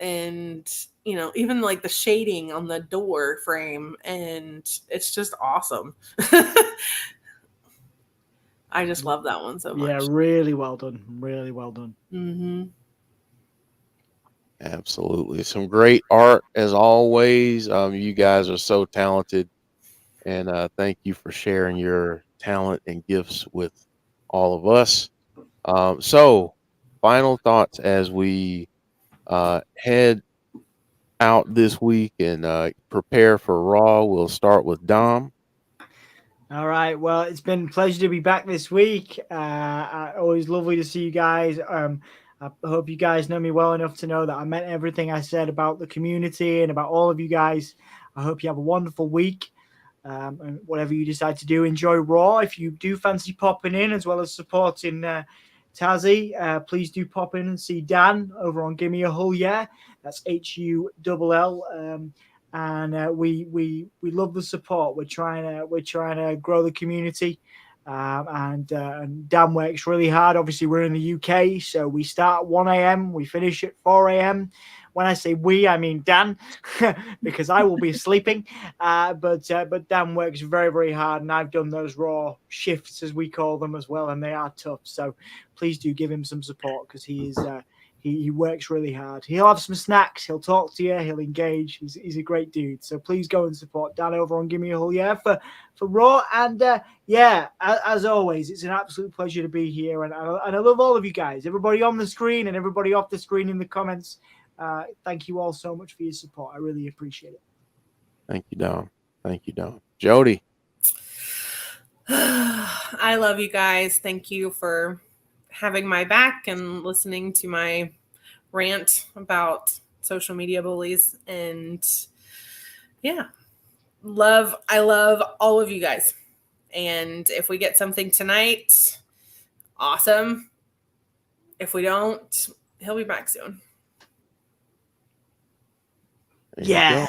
And even like the shading on the door frame, and it's just awesome. I just love that one so much. Yeah, really well done. Really well done. Mm-hmm. Absolutely. Some great art as always. You guys are so talented, and thank you for sharing your talent and gifts with all of us. So, final thoughts as we head out this week and prepare for Raw. We'll start with Dom. All right. Well, it's been a pleasure to be back this week. Always lovely to see you guys. I hope you guys know me well enough to know that I meant everything I said about the community and about all of you guys. I hope you have a wonderful week. And whatever you decide to do, enjoy Raw. If you do fancy popping in as well as supporting Tazzy, please do pop in and see Dan over on Gimme a Hull Yeah. That's HULL. And we love the support. We're trying to grow the community, and Dan works really hard. Obviously, we're in the UK, so we start at 1 a.m. We finish at 4 a.m. When I say we, I mean Dan, because I will be sleeping. But Dan works very, very hard, and I've done those Raw shifts, as we call them, as well, and they are tough. So please do give him some support, because he is he works really hard. He'll have some snacks. He'll talk to you. He'll engage. He's a great dude. So please go and support Dan over on Gimme a Hull Yeah for Raw. And as always, it's an absolute pleasure to be here. And I love all of you guys, everybody on the screen and everybody off the screen in the comments. Thank you all so much for your support. I really appreciate it. Thank you, Dom. Thank you, Dom. Jodie. I love you guys. Thank you for having my back and listening to my rant about social media bullies. And I love all of you guys. And if we get something tonight, awesome. If we don't, he'll be back soon. There you go.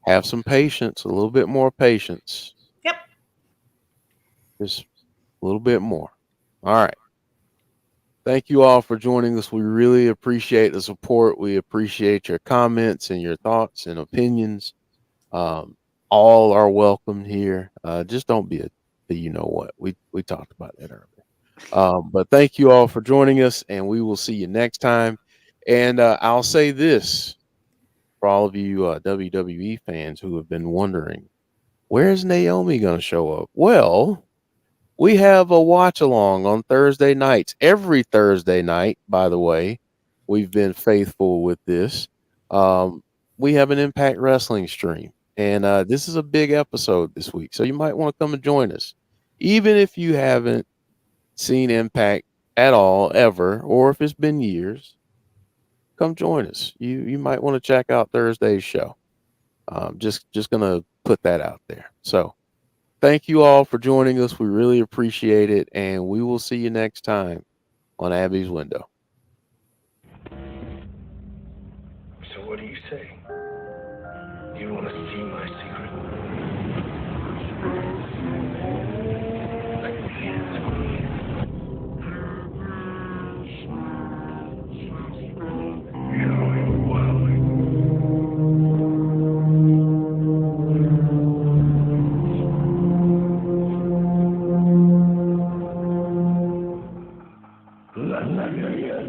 Have some patience, a little bit more patience. Yep. Just a little bit more. All right. Thank you all for joining us. We really appreciate the support. We appreciate your comments and your thoughts and opinions. All are welcome here. Just don't be a you know what. We talked about that earlier. But thank you all for joining us, and we will see you next time. And I'll say this for all of you WWE fans who have been wondering, where's Naomi going to show up? Well, we have a watch along on Thursday nights. Every Thursday night, by the way, we've been faithful with this. We have an Impact Wrestling stream, and this is a big episode this week, so you might want to come and join us. Even if you haven't seen Impact at all, ever, or if it's been years, come join us. You might want to check out Thursday's show. Just going to put that out there. So, thank you all for joining us. We really appreciate it, and we will see you next time on Abby's Window. So what do you say? You want to see my secret? La la la la.